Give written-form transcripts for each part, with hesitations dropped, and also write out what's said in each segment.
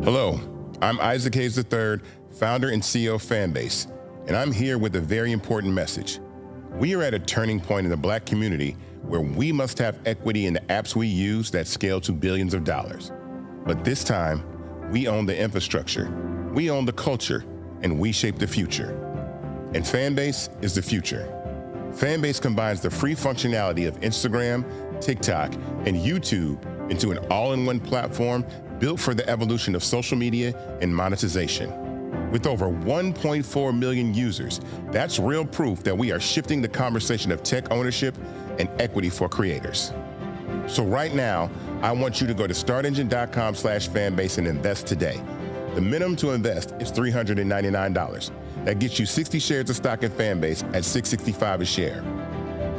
Hello, I'm Isaac Hayes III, founder and CEO of Fanbase, and I'm here with a very important message. We are at a turning point in the Black community where we must have equity in the apps we use that scale to billions of dollars. But this time, we own the infrastructure, we own the culture, and we shape the future. And Fanbase is the future. Fanbase combines the free functionality of Instagram, TikTok, and YouTube into an all-in-one platform built for the evolution of social media and monetization. With over 1.4 million users, that's real proof that we are shifting the conversation of tech ownership and equity for creators. So right now, I want you to go to startengine.com/fanbase and invest today. The minimum to invest is $399. That gets you 60 shares of stock in Fanbase at $665 a share.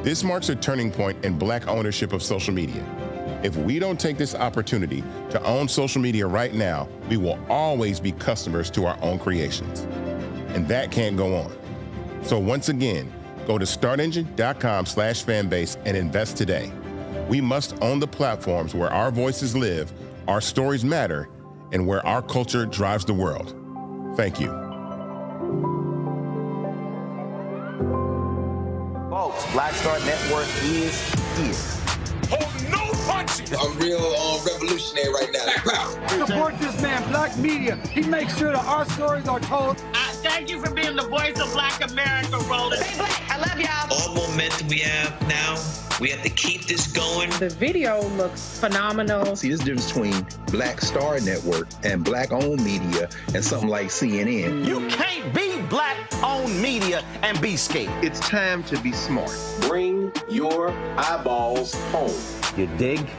This marks a turning point in Black ownership of social media. If we don't take this opportunity to own social media right now, we will always be customers to our own creations. And that can't go on. So once again, go to startengine.com/fanbase and invest today. We must own the platforms where our voices live, our stories matter, and where our culture drives the world. Thank you. Folks, Black Star Network is here. Hold no punches! I'm real revolutionary right now. Black power. Support this man, Black media. He makes sure that our stories are told. Thank you for being the voice of Black America, Roland. Stay black. I love y'all. All momentum we have now We have to keep this going. The video looks phenomenal. See, this difference between Black Star Network and black-owned media and something like CNN. You can't be black-owned media and be scared. It's time to be smart. Bring your eyeballs home. You dig?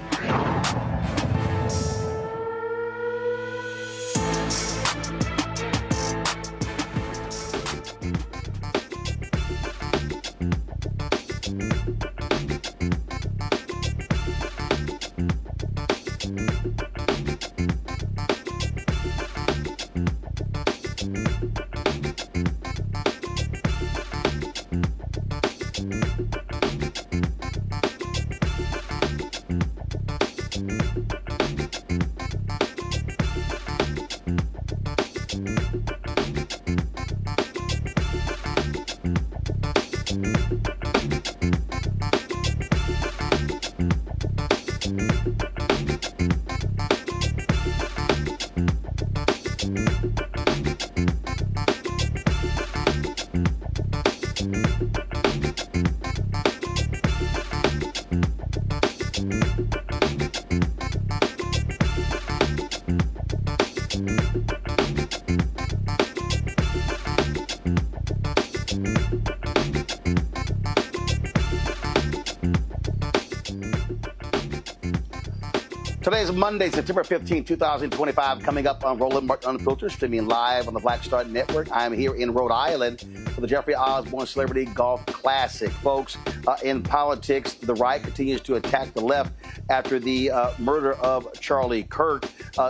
Today is Monday, September 15, 2025, coming up on Roland Unfiltered, streaming live on the Black Star Network. I'm here in Rhode Island for the Jeffrey Osborne Celebrity Golf Classic. Folks, in politics, the right continues to attack the left after the murder of Charlie Kirk.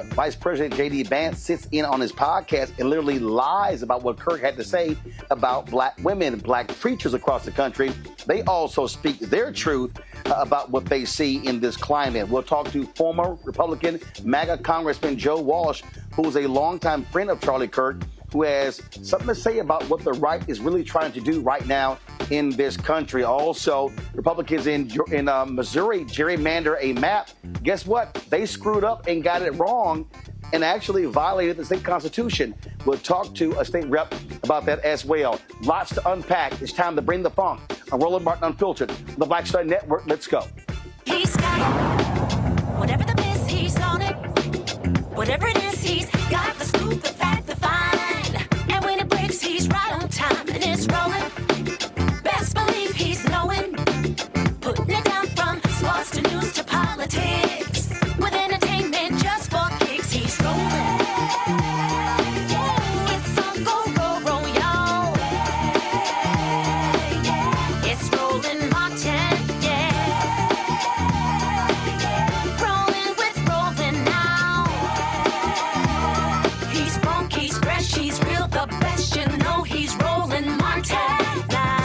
Vice President J.D. Vance sits in on his podcast and literally lies about what Kirk had to say about black women, black preachers across the country. They also speak their truth about what they see in this climate. We'll talk to former Republican MAGA Congressman Joe Walsh, who is a longtime friend of Charlie Kirk, who has something to say about what the right is really trying to do right now in this country. Also, Republicans in Missouri gerrymander a map. Guess what? They screwed up and got it wrong and actually violated the state constitution. We'll talk to a state rep about that as well. Lots to unpack. It's time to bring the funk on Roland Martin Unfiltered, the Black Star Network. Let's go. He's got it. Whatever the miss, he's on it. Whatever it is, he's got the scoop, the fact, the find. And when it breaks, he's right on time and it's rolling. Best believe he's knowing. Putting it down from sports to news to politics. With entertainment just for kicks, he's rolling. It's on go, roll, roll, y'all. It's Roland Martin, yeah. Rolling with Roland now. He's funk, he's fresh, he's real, the best, you know he's Roland Martin now.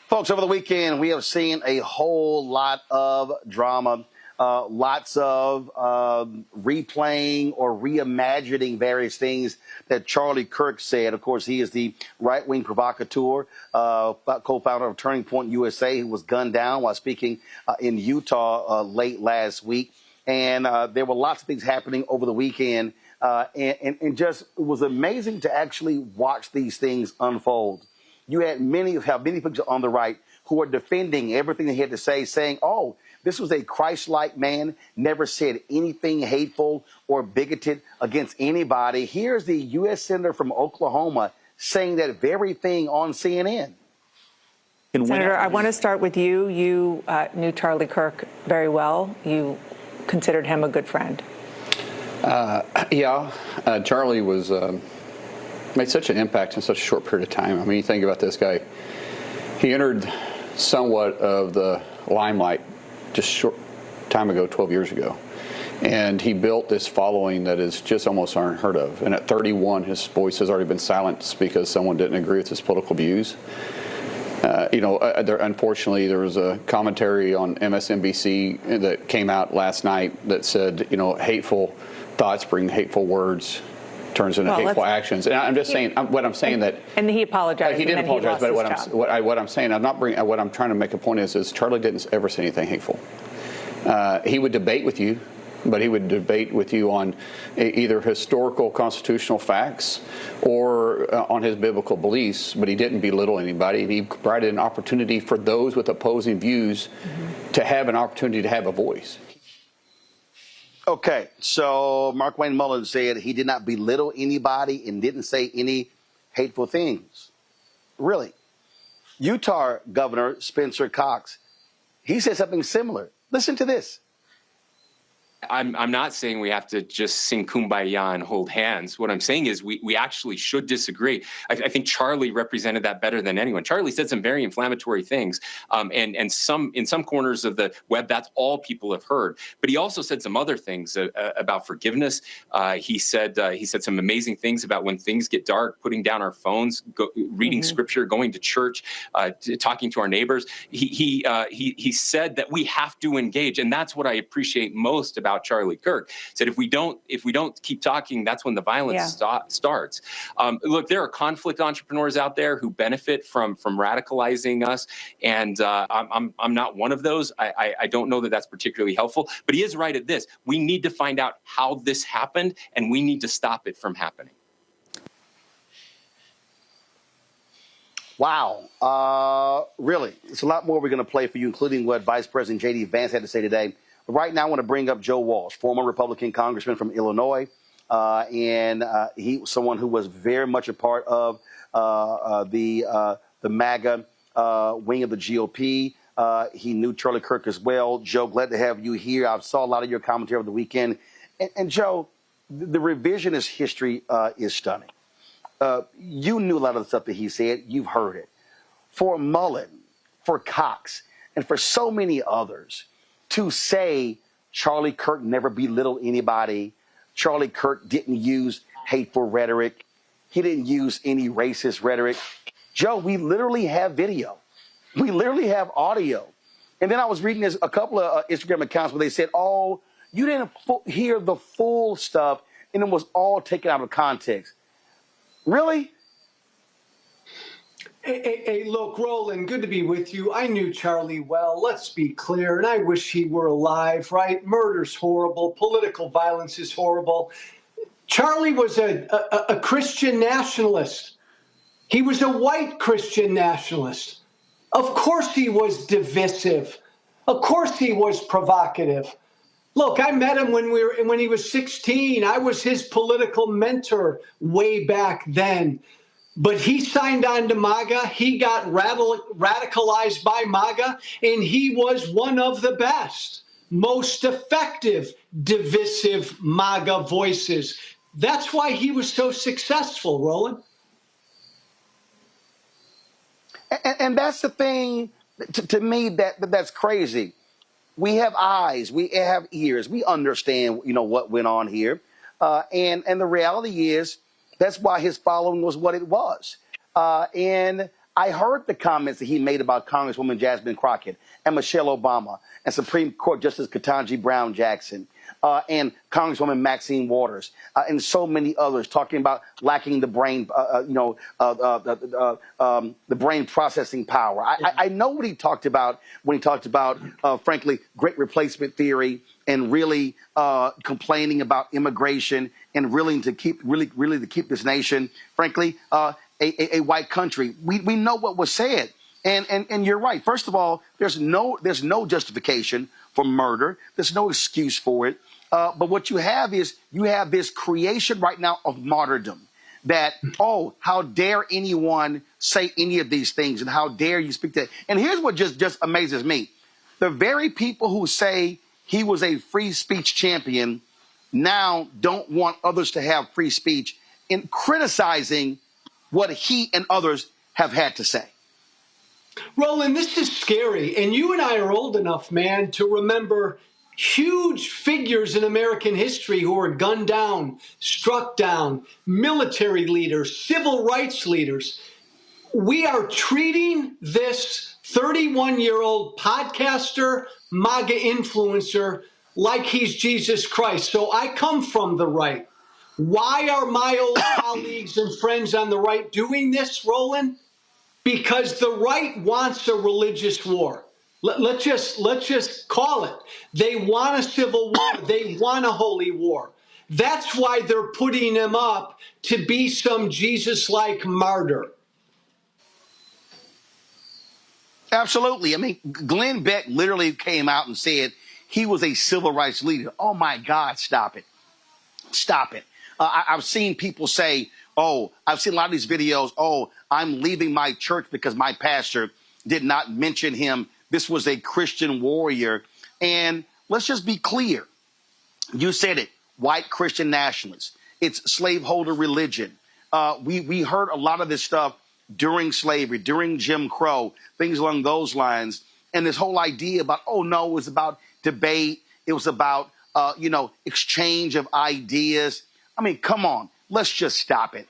Folks, over the weekend, we have seen a whole lot of drama, lots of replaying or reimagining various things that Charlie Kirk said. Of course, he is the right-wing provocateur, co-founder of Turning Point USA, who was gunned down while speaking in Utah late last week. And there were lots of things happening over the weekend, and just it was amazing to actually watch these things unfold. You had many people on the right who are defending everything they had to say, saying, oh, this was a Christ-like man, never said anything hateful or bigoted against anybody. Here's the U.S. Senator from Oklahoma saying that very thing on CNN. Senator, I want to start with you. You knew Charlie Kirk very well. You considered him a good friend. Charlie was made such an impact in such a short period of time. I mean, you think about this guy. He entered somewhat of the limelight just short time ago, 12 years ago. And he built this following that is just almost unheard of. And at 31, his voice has already been silenced because someone didn't agree with his political views. Unfortunately, there was a commentary on MSNBC that came out last night that said, hateful thoughts bring hateful words, turns into hateful actions. And I'm just saying, what I'm saying that... And he apologized. He did apologize, but what I'm trying to make a point is Charlie didn't ever say anything hateful. He would debate with you, but he would debate with you on either historical constitutional facts or on his biblical beliefs, but he didn't belittle anybody. He provided an opportunity for those with opposing views to have an opportunity to have a voice. Okay, so Mark Wayne Mullin said he did not belittle anybody and didn't say any hateful things. Really? Utah Governor Spencer Cox, he said something similar. Listen to this. I'm not saying we have to just sing Kumbaya and hold hands. What I'm saying is we actually should disagree. I think Charlie represented that better than anyone. Charlie said some very inflammatory things, and in some corners of the web, that's all people have heard. But he also said some other things about forgiveness. He said some amazing things about when things get dark, putting down our phones, reading scripture, going to church, talking to our neighbors. He said that we have to engage, and that's what I appreciate most about Charlie Kirk. Said if we don't keep talking, that's when the violence starts. Look, there are conflict entrepreneurs out there who benefit from radicalizing us, and I'm not one of those. I don't know that that's particularly helpful, but he is right at this. We need to find out how this happened, and we need to stop it from happening. Wow. Really, it's a lot more we're going to play for you, including what Vice President J.D. Vance had to say today. But right now, I want to bring up Joe Walsh, former Republican congressman from Illinois, and he was someone who was very much a part of the MAGA wing of the GOP. He knew Charlie Kirk as well. Joe, glad to have you here. I saw a lot of your commentary over the weekend. And Joe, the revisionist history is stunning. You knew a lot of the stuff that he said. You've heard it. For Mullen, for Cox, and for so many others, to say Charlie Kirk never belittled anybody, Charlie Kirk didn't use hateful rhetoric, he didn't use any racist rhetoric. Joe, we literally have video. We literally have audio. And then I was reading a couple of Instagram accounts where they said, oh, you didn't hear the full stuff, and it was all taken out of context. Really? Hey, look, Roland, good to be with you. I knew Charlie well. Let's be clear, and I wish he were alive, right? Murder's horrible. Political violence is horrible. Charlie was a Christian nationalist. He was a white Christian nationalist. Of course he was divisive. Of course he was provocative. Look, I met him when he was 16. I was his political mentor way back then. But he signed on to MAGA. He got radicalized by MAGA, and he was one of the best, most effective, divisive MAGA voices. That's why he was so successful, Roland. And that's the thing, to me, that's crazy. We have eyes, we have ears, we understand, what went on here. And the reality is, that's why his following was what it was. And I heard the comments that he made about Congresswoman Jasmine Crockett and Michelle Obama and Supreme Court Justice Ketanji Brown Jackson and Congresswoman Maxine Waters and so many others, talking about lacking the brain, the brain processing power. I know what he talked about when he talked about, frankly, great replacement theory and really complaining about immigration and really to keep this nation, frankly, a white country. We know what was said, and you're right. First of all, there's no justification for murder. There's no excuse for it. But what you have is this creation right now of martyrdom. That, oh, how dare anyone say any of these things, and how dare you speak that? And here's what just amazes me: the very people who say he was a free speech champion now don't want others to have free speech in criticizing what he and others have had to say. Roland, this is scary. And you and I are old enough, man, to remember huge figures in American history who were gunned down, struck down, military leaders, civil rights leaders. We are treating this 31-year-old podcaster, MAGA influencer, like he's Jesus Christ. So I come from the right. Why are my old colleagues and friends on the right doing this, Roland? Because the right wants a religious war. Let's just call it. They want a civil war. They want a holy war. That's why they're putting him up to be some Jesus-like martyr. Absolutely. I mean, Glenn Beck literally came out and said he was a civil rights leader. Oh, my God, stop it. Stop it. I've seen people say, I've seen a lot of these videos, I'm leaving my church because my pastor did not mention him. This was a Christian warrior. And let's just be clear. You said it, white Christian nationalists. It's slaveholder religion. We heard a lot of this stuff during slavery, during Jim Crow, things along those lines. And this whole idea about, it was about debate. It was about, exchange of ideas. I mean, come on, let's just stop it.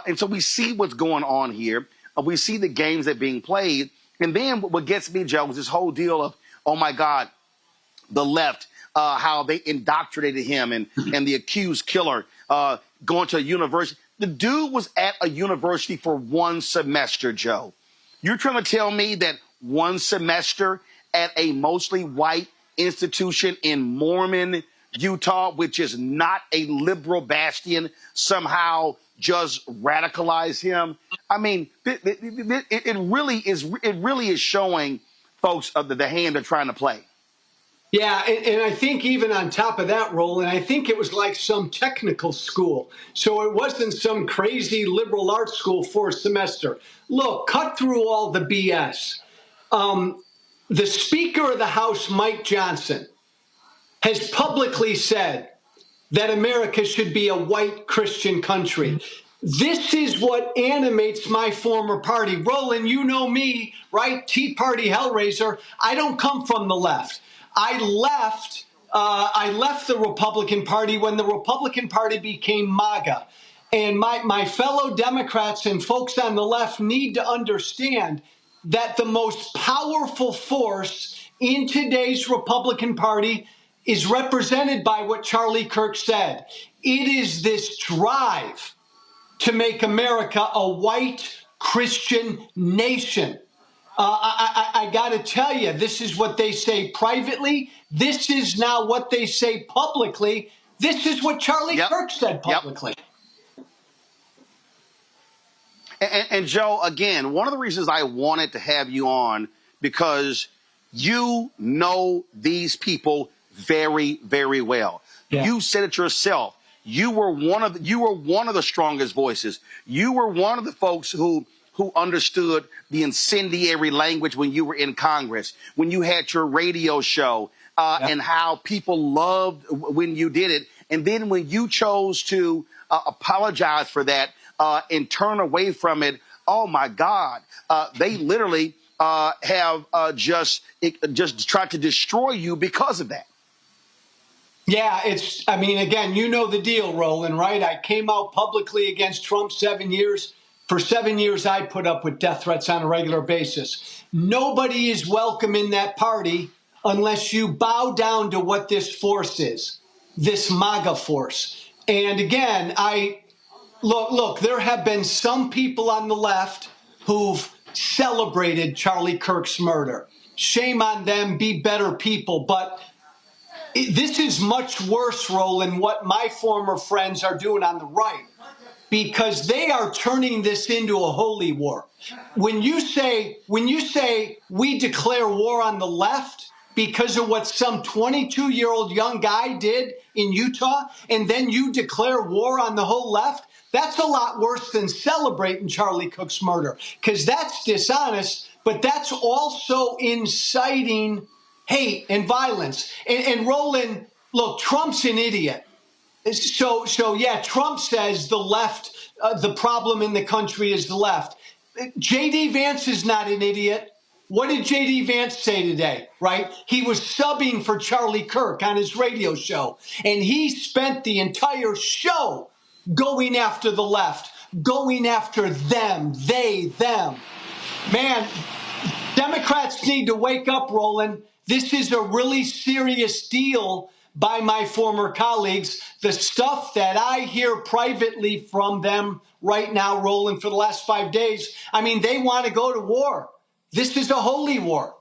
And so we see what's going on here. We see the games that are being played. And then what gets me, Joe, is this whole deal of, oh, my God, the left, how they indoctrinated him and the accused killer going to a university. The dude was at a university for one semester, Joe. You're trying to tell me that one semester at a mostly white institution in Mormon, Utah, which is not a liberal bastion, somehow just radicalize him? I mean, it really is showing folks of the hand they're trying to play. Yeah, and I think even on top of that, Roland, I think it was like some technical school. So it wasn't some crazy liberal arts school for a semester. Look, cut through all the BS. The Speaker of the House, Mike Johnson, has publicly said that America should be a white Christian country. This is what animates my former party. Roland, you know me, right? Tea Party Hellraiser. I don't come from the left. I left the Republican Party when the Republican Party became MAGA. And my fellow Democrats and folks on the left need to understand that the most powerful force in today's Republican Party is represented by what Charlie Kirk said. It is this drive to make America a white Christian nation. I got to tell you, this is what they say privately. This is now what they say publicly. This is what Charlie Kirk said publicly. And Joe, again, one of the reasons I wanted to have you on, because you know these people very, very well. Yeah. You said it yourself. You were one of the strongest voices. You were one of the folks who understood the incendiary language when you were in Congress, when you had your radio show, and how people loved when you did it. And then when you chose to apologize for that and turn away from it, oh, my God, they literally have just tried to destroy you because of that. Yeah, again, you know the deal, Roland, right? I came out publicly against Trump 7 years. For 7 years, I put up with death threats on a regular basis. Nobody is welcome in that party unless you bow down to what this force is, this MAGA force. And again, look, there have been some people on the left who've celebrated Charlie Kirk's murder. Shame on them, be better people. But this is much worse, Roland, what my former friends are doing on the right, because they are turning this into a holy war. When you say we declare war on the left because of what some 22-year-old young guy did in Utah, and then you declare war on the whole left, that's a lot worse than celebrating Charlie Kirk's murder, because that's dishonest, but that's also inciting hate and violence. And Roland, look, Trump's an idiot. So yeah, Trump says the left, the problem in the country is the left. J.D. Vance is not an idiot. What did J.D. Vance say today, right? He was subbing for Charlie Kirk on his radio show, and he spent the entire show going after the left, going after them, they, them. Man, Democrats need to wake up, Roland. This is a really serious deal by my former colleagues. The stuff that I hear privately from them right now, Roland, for the last 5 days, I mean, they want to go to war. This is a holy war.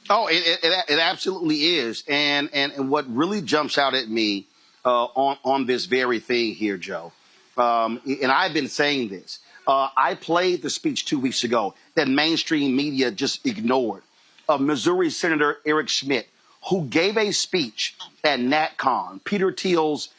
Oh, it absolutely is. And what really jumps out at me on this very thing here, Joe, and I've been saying this, I played the speech 2 weeks ago that mainstream media just ignored, of Missouri Senator Eric Schmidt, who gave a speech at NatCon, Peter Thiel's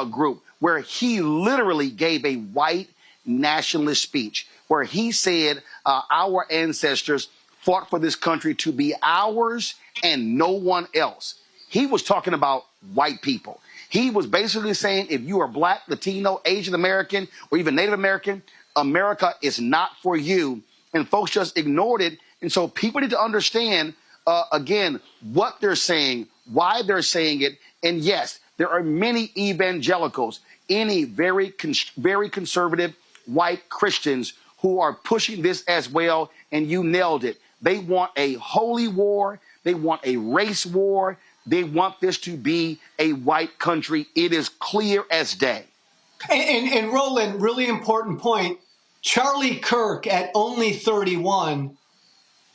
group, where he literally gave a white nationalist speech, where he said our ancestors fought for this country to be ours and no one else. He was talking about white people. He was basically saying if you are Black, Latino, Asian American, or even Native American, America is not for you. And folks just ignored it. And so people need to understand, again, what they're saying, why they're saying it. And yes, there are many evangelicals, any very conservative white Christians who are pushing this as well. And you nailed it. They want a holy war. They want a race war. They want this to be a white country. It is clear as day. And Roland, really important point. Charlie Kirk at only 31,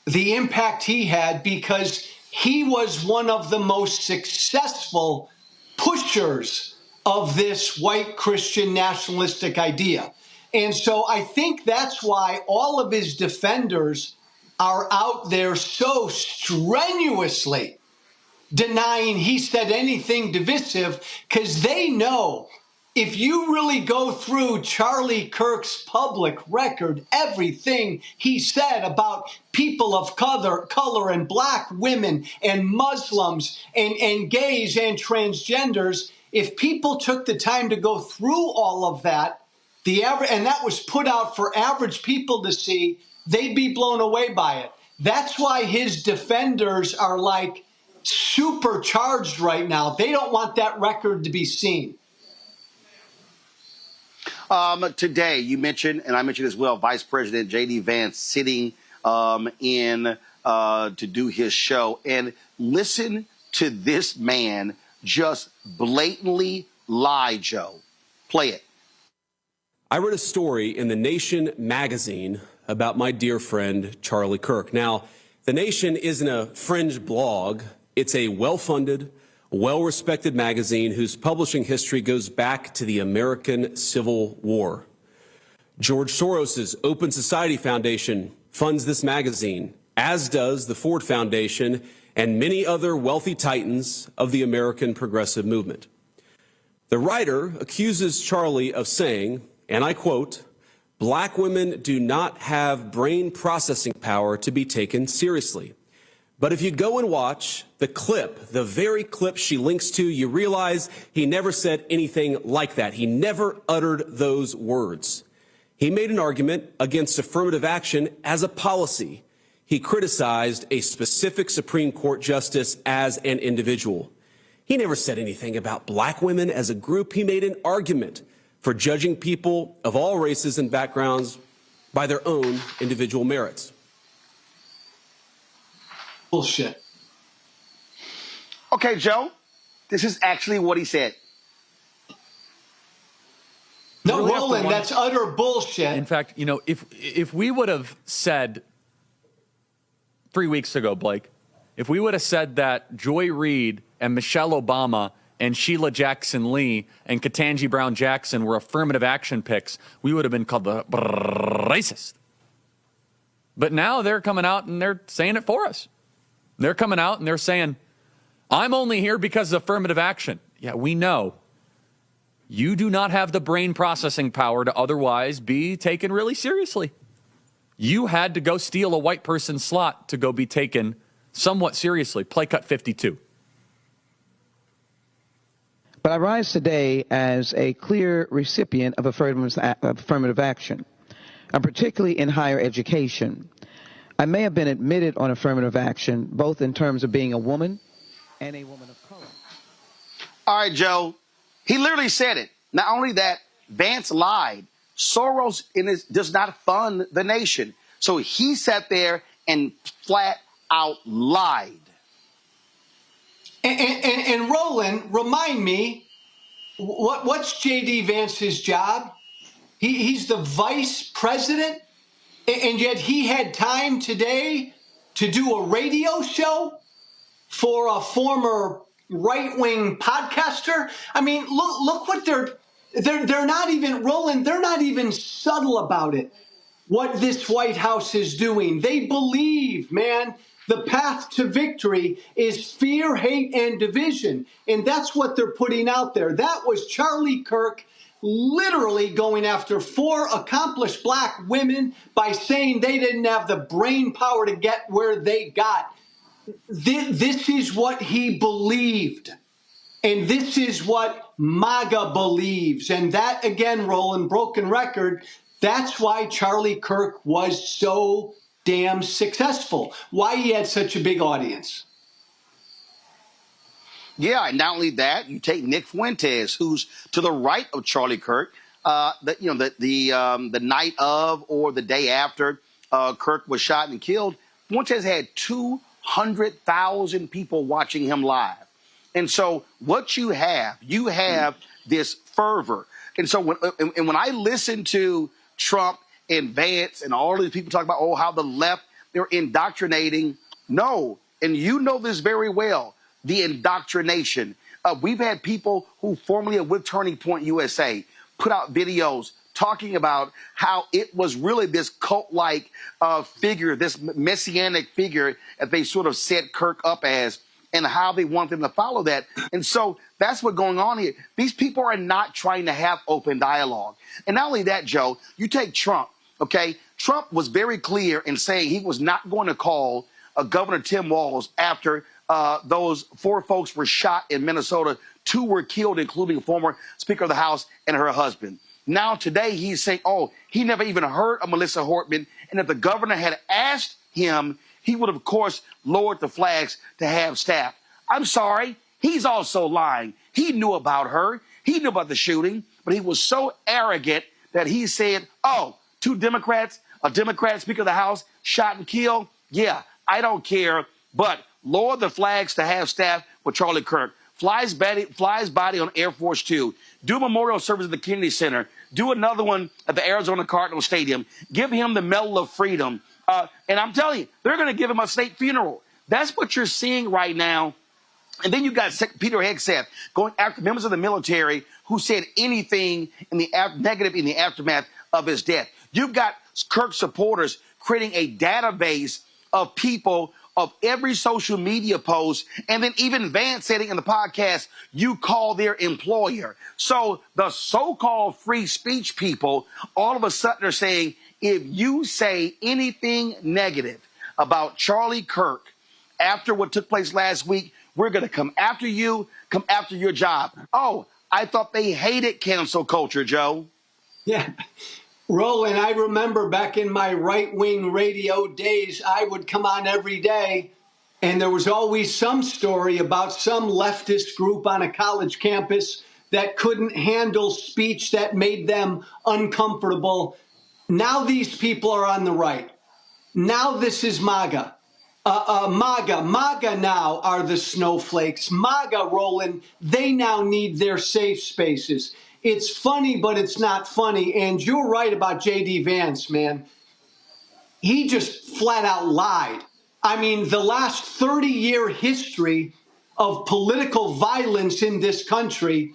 the impact he had because he was one of the most successful pushers of this white Christian nationalistic idea. And so I think that's why all of his defenders are out there so strenuously denying he said anything divisive, because they know if you really go through Charlie Kirk's public record, everything he said about people of color and Black women and Muslims and gays and transgenders, if people took the time to go through all of that, and that was put out for average people to see, they'd be blown away by it. That's why his defenders are like supercharged right now. They don't want that record to be seen. Today, you mentioned, and I mentioned as well, Vice President J.D. Vance sitting in to do his show. And listen to this man just blatantly lie, Joe. Play it. I read a story in The Nation magazine about my dear friend Charlie Kirk. Now, The Nation isn't a fringe blog. It's a well-funded, well-respected magazine whose publishing history goes back to the American Civil War. George Soros's Open Society Foundation funds this magazine, as does the Ford Foundation and many other wealthy titans of the American progressive movement. The writer accuses Charlie of saying, and I quote, "Black women do not have brain processing power to be taken seriously." But if you go and watch the clip, the very clip she links to, you realize he never said anything like that. He never uttered those words. He made an argument against affirmative action as a policy. He criticized a specific Supreme Court justice as an individual. He never said anything about Black women as a group. He made an argument for judging people of all races and backgrounds by their own individual merits. Bullshit. Okay, Joe, this is actually what he said. No, Roland, that's utter bullshit. In fact, you know, if we would have said 3 weeks ago, Blake, if we would have said that Joy Reid and Michelle Obama and Sheila Jackson Lee and Ketanji Brown Jackson were affirmative action picks, we would have been called the racist. But now they're coming out and they're saying it for us. They're coming out and they're saying, I'm only here because of affirmative action. Yeah, we know. You do not have the brain processing power to otherwise be taken really seriously. You had to go steal a white person's slot to go be taken somewhat seriously. Play cut 52. But I rise today as a clear recipient of affirmative action, particularly in higher education. I may have been admitted on affirmative action, both in terms of being a woman and a woman of color. All right, Joe. He literally said it. Not only that, Vance lied. Soros does not fund the nation. So he sat there and flat out lied. And Roland, remind me, what's J.D. Vance's job? He's the vice president, and yet he had time today to do a radio show for a former right-wing podcaster. I mean, look what they're not even, Roland, they're not even subtle about it, what this White House is doing. They believe, man, the path to victory is fear, hate, and division. And that's what they're putting out there. That was Charlie Kirk literally going after 4 accomplished black women by saying they didn't have the brain power to get where they got. This is what he believed. And this is what MAGA believes. And that, again, Roland, broken record, that's why Charlie Kirk was so damn successful, why he had such a big audience. Yeah, and not only that, you take Nick Fuentes, who's to the right of Charlie Kirk. The night of or the day after Kirk was shot and killed, Fuentes had 200,000 people watching him live. And so what you have this fervor. And so when I listen to Trump and Vance and all these people talk about, oh, how the left, they're indoctrinating. No, and you know this very well, the indoctrination. We've had people who formerly are with Turning Point USA put out videos talking about how it was really this cult-like figure, this messianic figure that they sort of set Kirk up as, and how they want them to follow that. And so that's what's going on here. These people are not trying to have open dialogue. And not only that, Joe, you take Trump, okay? Trump was very clear in saying he was not going to call Governor Tim Walz after those 4 folks were shot in Minnesota. 2 were killed, including former Speaker of the House and her husband. Now today he's saying, oh, he never even heard of Melissa Hortman. And if the governor had asked him, he would, of course, lowered the flags to have staff. I'm sorry. He's also lying. He knew about her. He knew about the shooting, but he was so arrogant that he said, oh, 2 Democrats, a Democrat Speaker of the House shot and killed. Yeah, I don't care, but lower the flags to have staff with Charlie Kirk. Flies body on Air Force 2. Do a memorial service at the Kennedy Center. Do another one at the Arizona Cardinal Stadium. Give him the Medal of Freedom. And I'm telling you, they're going to give him a state funeral. That's what you're seeing right now. And then you got Peter Hegseth going after members of the military who said anything negative in the aftermath of his death. You've got Kirk supporters creating a database of people of every social media post, and then even Vance said it in the podcast, you call their employer. So the so-called free speech people all of a sudden are saying, if you say anything negative about Charlie Kirk after what took place last week, we're going to come after you, come after your job. Oh, I thought they hated cancel culture, Joe. Yeah. Roland, I remember back in my right-wing radio days, I would come on every day, and there was always some story about some leftist group on a college campus that couldn't handle speech that made them uncomfortable. Now these people are on the right. Now this is MAGA. MAGA now are the snowflakes. MAGA, Roland, they now need their safe spaces. It's funny, but it's not funny. And you're right about J.D. Vance, man. He just flat out lied. I mean, the last 30-year history of political violence in this country,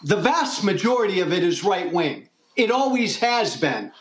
the vast majority of it is right-wing. It always has been.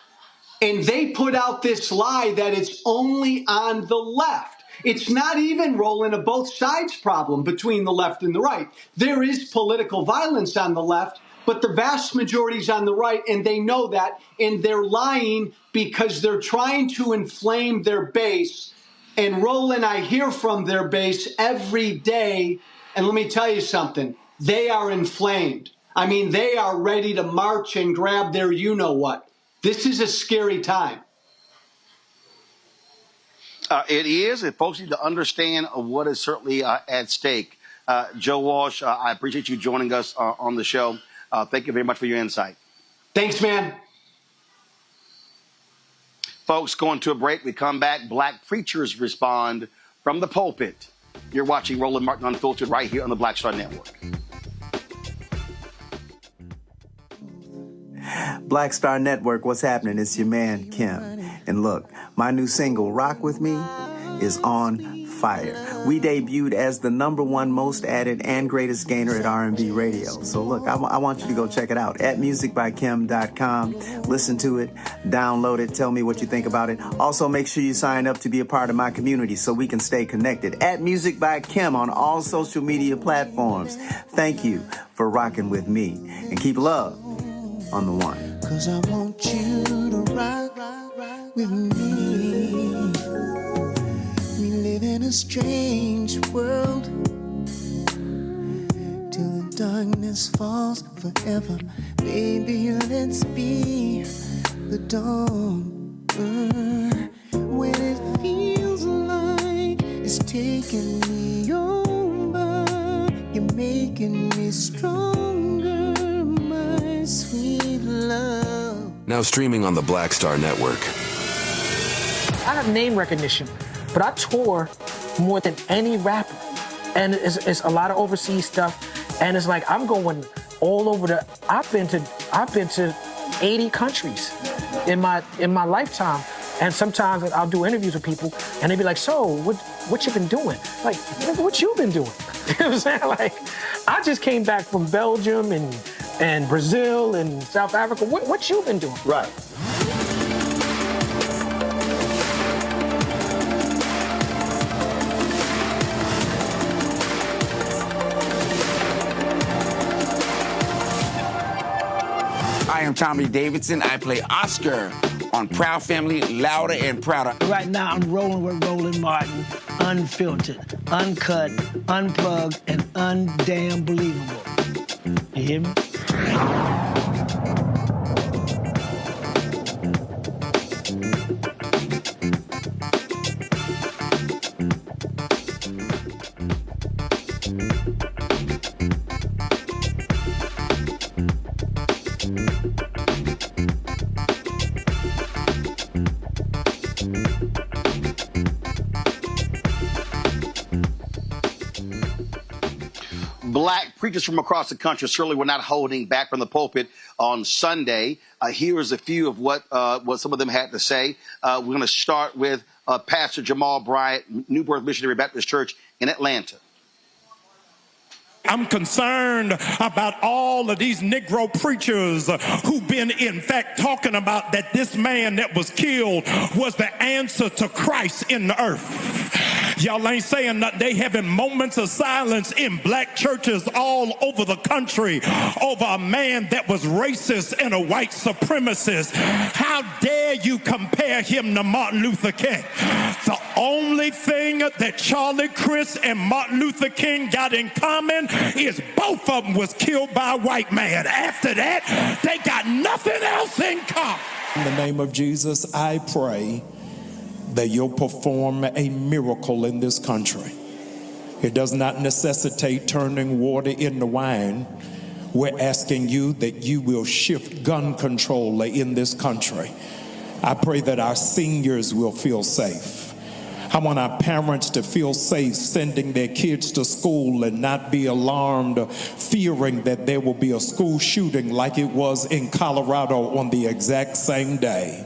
And they put out this lie that it's only on the left. It's not even, Roland, a both sides problem between the left and the right. There is political violence on the left, but the vast majority is on the right, and they know that, and they're lying because they're trying to inflame their base. And Roland, I hear from their base every day, and let me tell you something, they are inflamed. I mean, they are ready to march and grab their you-know-what. This is a scary time. It is, and folks need to understand what is certainly at stake. Joe Walsh, I appreciate you joining us on the show. Thank you very much for your insight. Thanks, man. Folks, going to a break. We come back. Black preachers respond from the pulpit. You're watching Roland Martin Unfiltered right here on the Black Star Network. Black Star Network, what's happening? It's your man, Kim. And look, my new single, Rock With Me, is on fire. We debuted as the #1 most added and greatest gainer at R&B radio. So look, I want you to go check it out at musicbykim.com. Listen to it, download it, tell me what you think about it. Also, make sure you sign up to be a part of my community so we can stay connected. At Music by Kim on all social media platforms. Thank you for rocking with me. And keep love on the one. 'Cause I want you to rock with me. We live in a strange world till the darkness falls forever. Baby, let's be the dawn. When it feels like it's taking me over, you're making me stronger, my sweet love. Now streaming on the Black Star Network. I have name recognition, but I tour more than any rapper. And it's a lot of overseas stuff. And it's like I'm going all over I've been to 80 countries in my lifetime. And sometimes I'll do interviews with people and they be like, so what you been doing? Like, what you been doing? You know what I'm saying? Like, I just came back from Belgium and Brazil and South Africa. What you been doing? Right. I am Tommy Davidson. I play Oscar on Proud Family, Louder and Prouder. Right now, I'm rolling with Roland Martin, unfiltered, uncut, unplugged, and undamn believable. You hear me? Black preachers from across the country certainly were not holding back from the pulpit on Sunday. Here's a few of what some of them had to say. We're going to start with Pastor Jamal Bryant, New Birth Missionary Baptist Church in Atlanta. I'm concerned about all of these Negro preachers who've been, in fact, talking about that this man that was killed was the answer to Christ in the earth. Y'all ain't saying nothing. They having moments of silence in black churches all over the country over a man that was racist and a white supremacist. How dare you compare him to Martin Luther King? The only thing that Charlie Chris and Martin Luther King got in common is both of them was killed by a white man. After that, they got nothing else in common. In the name of Jesus, I pray that you'll perform a miracle in this country. It does not necessitate turning water into wine. We're asking you that you will shift gun control in this country. I pray that our seniors will feel safe. I want our parents to feel safe sending their kids to school and not be alarmed, fearing that there will be a school shooting like it was in Colorado on the exact same day.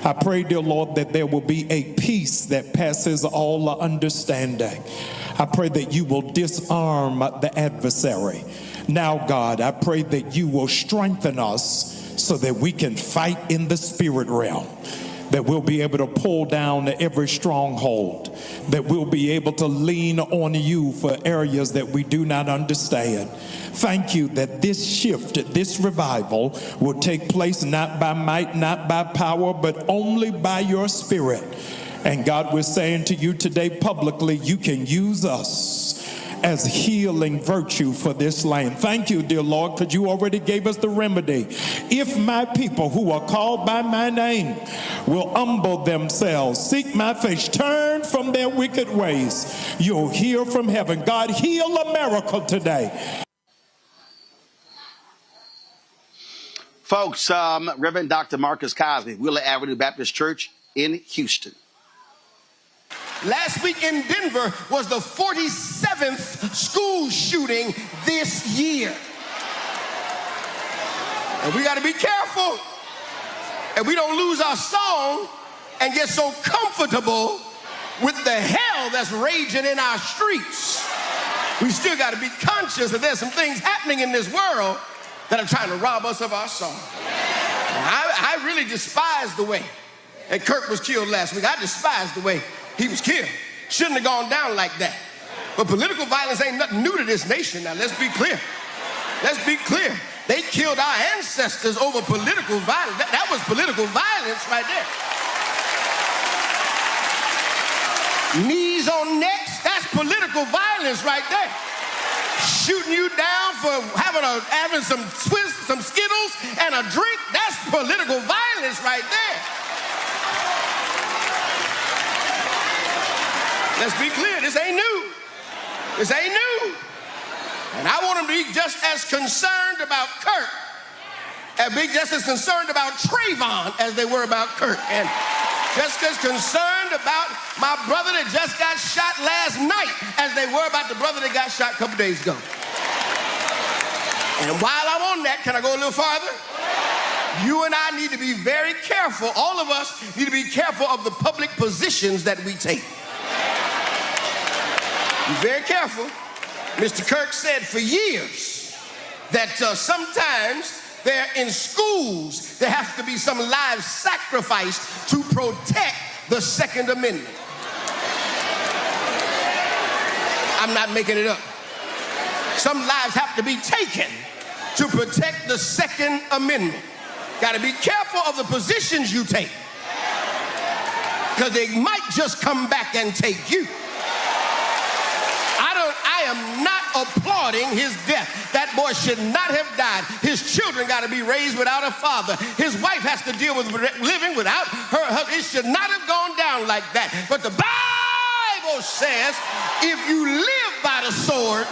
I pray, dear Lord, that there will be a peace that passes all understanding. I pray that you will disarm the adversary. Now, God, I pray that you will strengthen us so that we can fight in the spirit realm, that we'll be able to pull down every stronghold, that we'll be able to lean on you for areas that we do not understand. Thank you that this shift, this revival will take place not by might, not by power, but only by your spirit. And God, we're saying to you today publicly, you can use us as healing virtue for this land. Thank you, dear Lord, because you already gave us the remedy. If my people who are called by my name will humble themselves, seek my face, turn from their wicked ways, you'll hear from heaven. God, heal America today. Folks, Reverend Dr. Marcus Cosby, Wheeler Avenue Baptist Church in Houston. Last week in Denver was the 47th school shooting this year. And we got to be careful and we don't lose our song and get so comfortable with the hell battle that's raging in our streets. We still got to be conscious that there's some things happening in this world that are trying to rob us of our song. I really despise the way that Kirk was killed last week. I despise the way he was killed. Shouldn't have gone down like that. But political violence ain't nothing new to this nation. Now, let's be clear. Let's be clear. They killed our ancestors over political violence. That was political violence right there. Knees on necks, that's political violence right there. Shooting you down for having some Skittles and a drink, that's political violence right there. Let's be clear, this ain't new. This ain't new. And I want them to be just as concerned about Kirk, and be just as concerned about Trayvon as they were about Kirk, and just as concerned about my brother that just got shot last night as they were about the brother that got shot a couple days ago. And while I'm on that, can I go a little farther? You and I need to be very careful. All of us need to be careful of the public positions that we take. Be very careful. Mr. Kirk said for years that sometimes there in schools there has to be some live sacrifice to protect the Second Amendment. I'm not making it up. Some lives have to be taken to protect the Second Amendment. Got to be careful of the positions you take, because they might just come back and take you. I am not applauding his death. That boy should not have died. His children got to be raised without a father. His wife has to deal with living without her husband. It should not have gone down like that. But the Bible says if you live by the sword,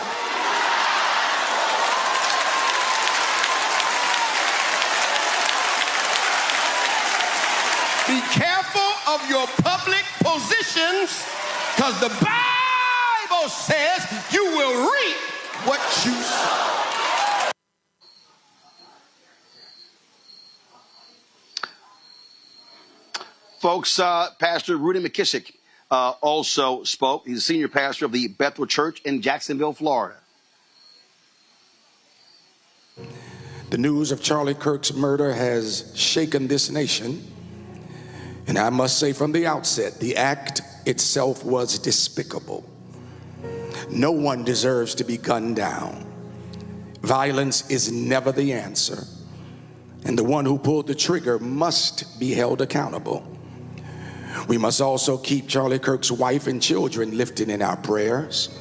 be careful of your public positions, because the Bible says you will reap what you sow. Folks, Pastor Rudy McKissick also spoke. He's a senior pastor of the Bethel Church in Jacksonville, Florida. The news of Charlie Kirk's murder has shaken this nation. And I must say from the outset, the act itself was despicable. No one deserves to be gunned down. Violence is never the answer, and the one who pulled the trigger must be held accountable. We must also keep Charlie Kirk's wife and children lifted in our prayers,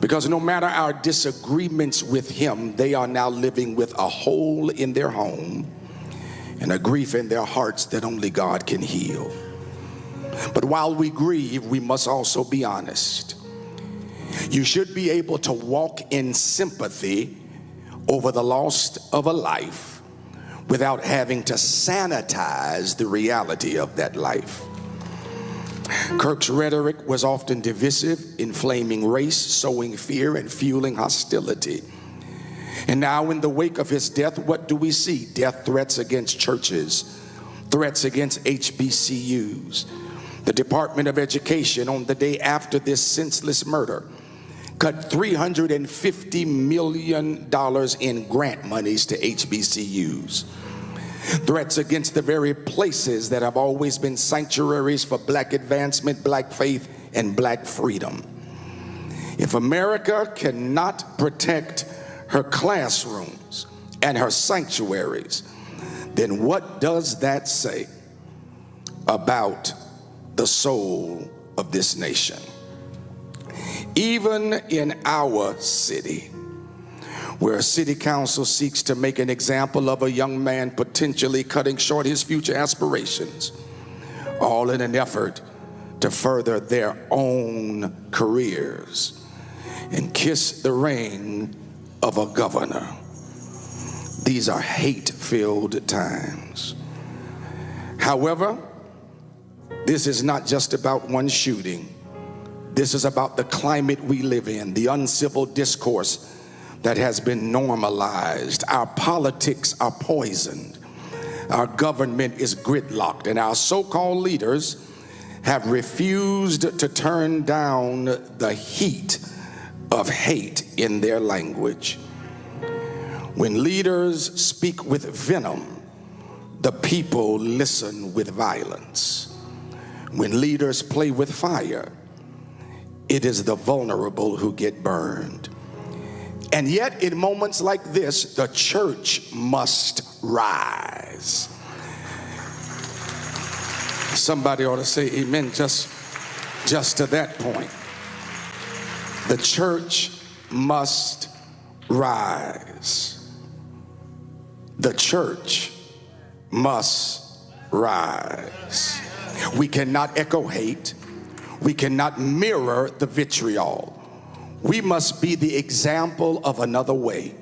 because no matter our disagreements with him, they are now living with a hole in their home and a grief in their hearts that only God can heal. But while we grieve, we must also be honest. You should be able to walk in sympathy over the loss of a life without having to sanitize the reality of that life. Kirk's rhetoric was often divisive, inflaming race, sowing fear, and fueling hostility. And now in the wake of his death, what do we see? Death threats against churches, threats against HBCUs. The Department of Education, on the day after this senseless murder, cut $350 million in grant monies to HBCUs. Threats against the very places that have always been sanctuaries for black advancement, black faith, and black freedom. If America cannot protect her classrooms and her sanctuaries, then what does that say about the soul of this nation? Even in our city, where a city council seeks to make an example of a young man potentially cutting short his future aspirations, all in an effort to further their own careers and kiss the ring of a governor. These are hate-filled times. However, this is not just about one shooting. This is about the climate we live in, the uncivil discourse that has been normalized. Our politics are poisoned. Our government is gridlocked, and our so-called leaders have refused to turn down the heat of hate in their language. When leaders speak with venom, the people listen with violence. When leaders play with fire, it is the vulnerable who get burned. And yet, in moments like this, the church must rise. Somebody ought to say amen just to that point. The church must rise. The church must rise. We cannot echo hate. We cannot mirror the vitriol. We must be the example of another way.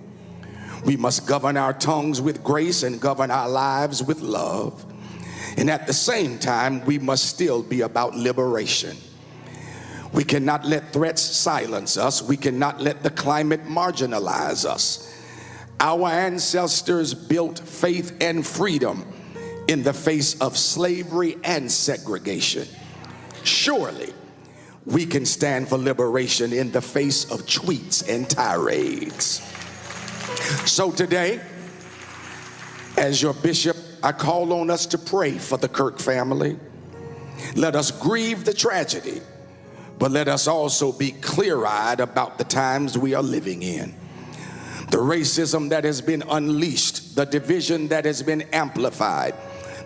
We must govern our tongues with grace and govern our lives with love. And at the same time, we must still be about liberation. We cannot let threats silence us. We cannot let the climate marginalize us. Our ancestors built faith and freedom in the face of slavery and segregation. Surely, we can stand for liberation in the face of tweets and tirades. So today, as your bishop, I call on us to pray for the Kirk family. Let us grieve the tragedy, but let us also be clear-eyed about the times we are living in. The racism that has been unleashed, the division that has been amplified,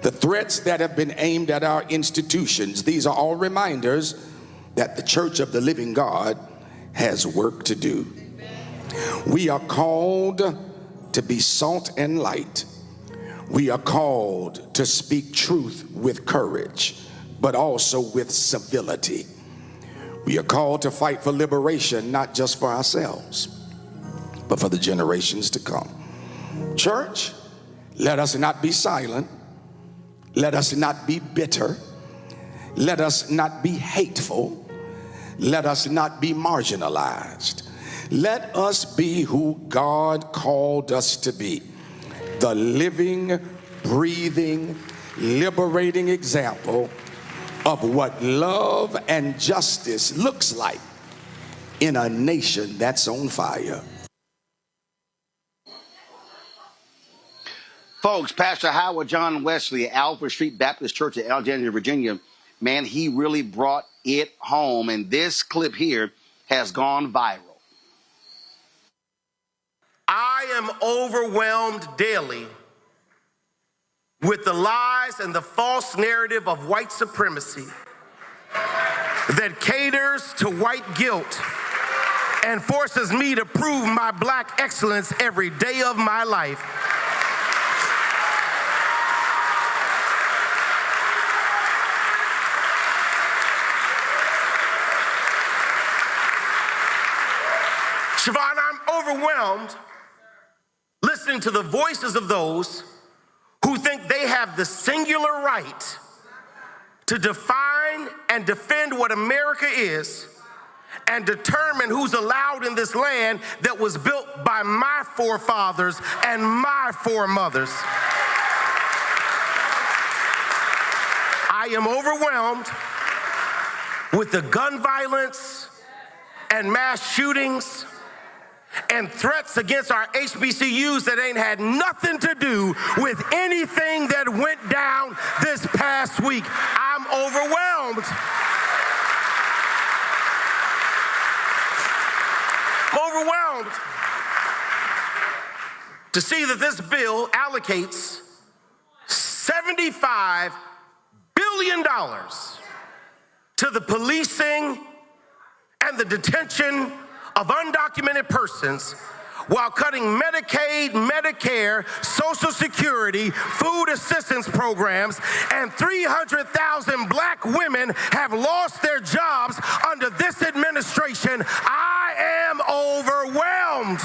the threats that have been aimed at our institutions, these are all reminders that the Church of the Living God has work to do. We are called to be salt and light. We are called to speak truth with courage, but also with civility. We are called to fight for liberation, not just for ourselves, but for the generations to come. Church, let us not be silent. Let us not be bitter. Let us not be hateful. Let us not be marginalized. Let us be who God called us to be. The living, breathing, liberating example of what love and justice looks like in a nation that's on fire. Folks, Pastor Howard John Wesley, Alfred Street Baptist Church in Alexandria, Virginia, man, he really brought it home. And this clip here has gone viral. I am overwhelmed daily with the lies and the false narrative of white supremacy that caters to white guilt and forces me to prove my black excellence every day of my life. Siobhan, I'm overwhelmed listening to the voices of those who think they have the singular right to define and defend what America is and determine who's allowed in this land that was built by my forefathers and my foremothers. I am overwhelmed with the gun violence and mass shootings and threats against our HBCUs that ain't had nothing to do with anything that went down this past week. I'm overwhelmed. I'm overwhelmed to see that this bill allocates $75 billion to the policing and the detention of undocumented persons while cutting Medicaid, Medicare, Social Security, food assistance programs, and 300,000 black women have lost their jobs under this administration. I am overwhelmed.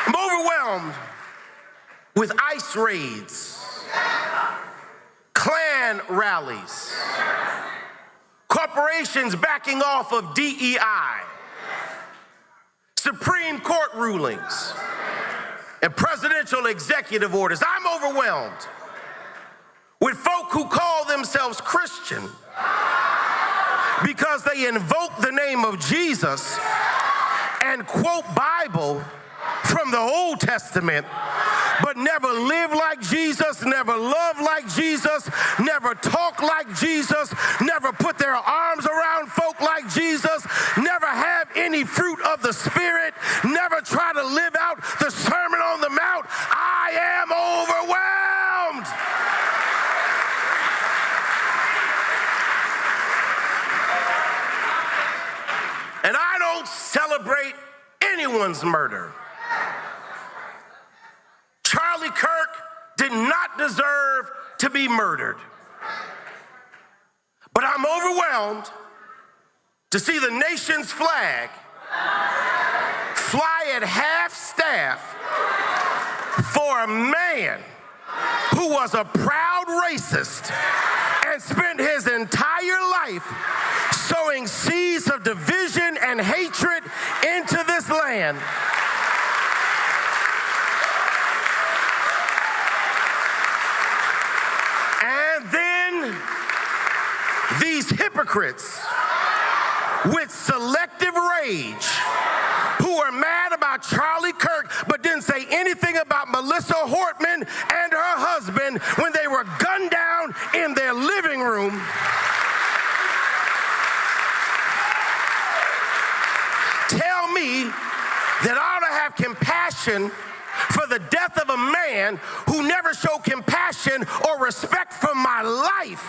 I'm overwhelmed with ICE raids, Klan rallies, corporations backing off of DEI, Supreme Court rulings, and presidential executive orders. I'm overwhelmed with folk who call themselves Christian because they invoke the name of Jesus and quote Bible from the Old Testament, but never live like Jesus, never love like Jesus, never talk like Jesus, never put their arms around folk like Jesus, never have any fruit of the Spirit, never try to live out the Sermon on the Mount. I am overwhelmed. And I don't celebrate anyone's murder. Charlie Kirk did not deserve to be murdered. But I'm overwhelmed to see the nation's flag fly at half-staff for a man who was a proud racist and spent his entire life sowing seeds of division and hatred into this land. And then these hypocrites with selective rage who are mad about Charlie Kirk but didn't say anything about Melissa Hortman and her husband when they were gunned down in their living room. Tell me that I ought to have compassion for the death of a man who never showed compassion or respect for my life.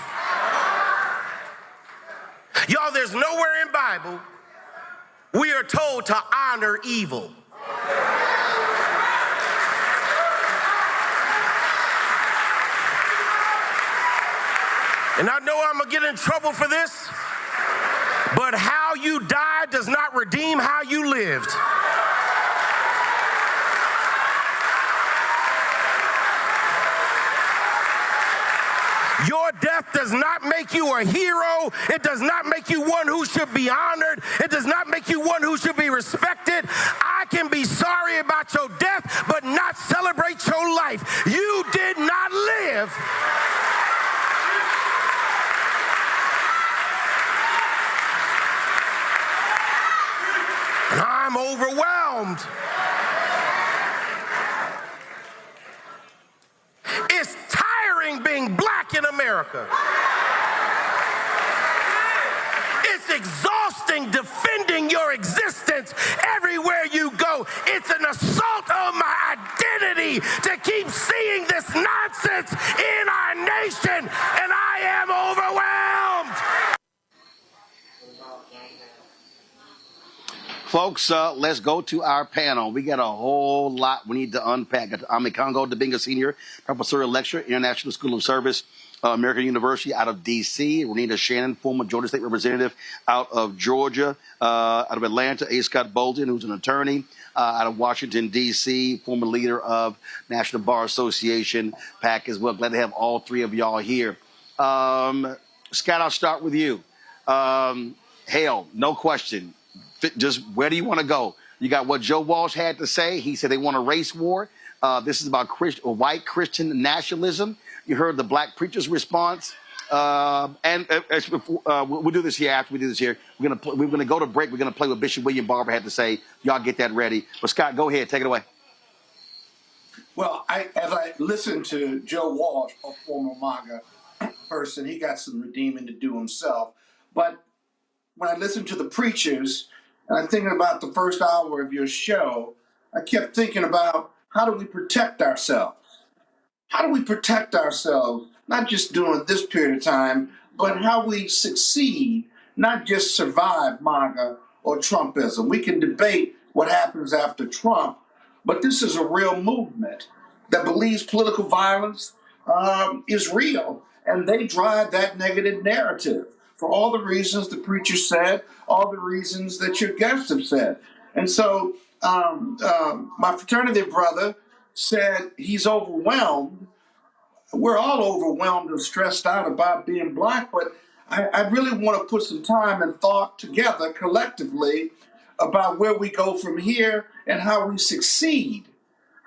Y'all, there's nowhere in Bible we are told to honor evil. And I know I'm gonna get in trouble for this, but how you died does not redeem how you lived. Your death does not make you a hero. It does not make you one who should be honored. It does not make you one who should be respected. I can be sorry about your death, but not celebrate your life. You did not live. And I'm overwhelmed. It's tiring being black in America. It's exhausting defending your existence everywhere you go. It's an assault on my identity to keep seeing this nonsense in our nation, and I am overwhelmed. Folks, let's go to our panel. We got a whole lot we need to unpack. I'm Congo Debinga Senior, professorial lecturer, International School of Service, American University out of D.C. Renita Shannon, former Georgia State Representative out of Georgia, out of Atlanta, A. Scott Bolton, who's an attorney out of Washington, D.C., former leader of National Bar Association, PAC as well. Glad to have all three of y'all here. Scott, I'll start with you. Hale, no question. Just where do you want to go? You got what Joe Walsh had to say. He said they want a race war. This is about white Christian nationalism. You heard the black preacher's response. We'll do this here after we do this here. We're gonna go to break. We're gonna play what Bishop William Barber had to say. Y'all get that ready. But Scott, go ahead. Take it away. Well, as I listened to Joe Walsh, a former MAGA person, he got some redeeming to do himself. But when I listened to the preachers, and I'm thinking about the first hour of your show, I kept thinking about how do we protect ourselves? How do we protect ourselves, not just during this period of time, but how we succeed, not just survive MAGA or Trumpism. We can debate what happens after Trump, but this is a real movement that believes political violence is real, and they drive that negative narrative for all the reasons the preacher said, all the reasons that your guests have said. And so my fraternity brother said he's overwhelmed. We're all overwhelmed and stressed out about being black, but I really want to put some time and thought together collectively about where we go from here and how we succeed.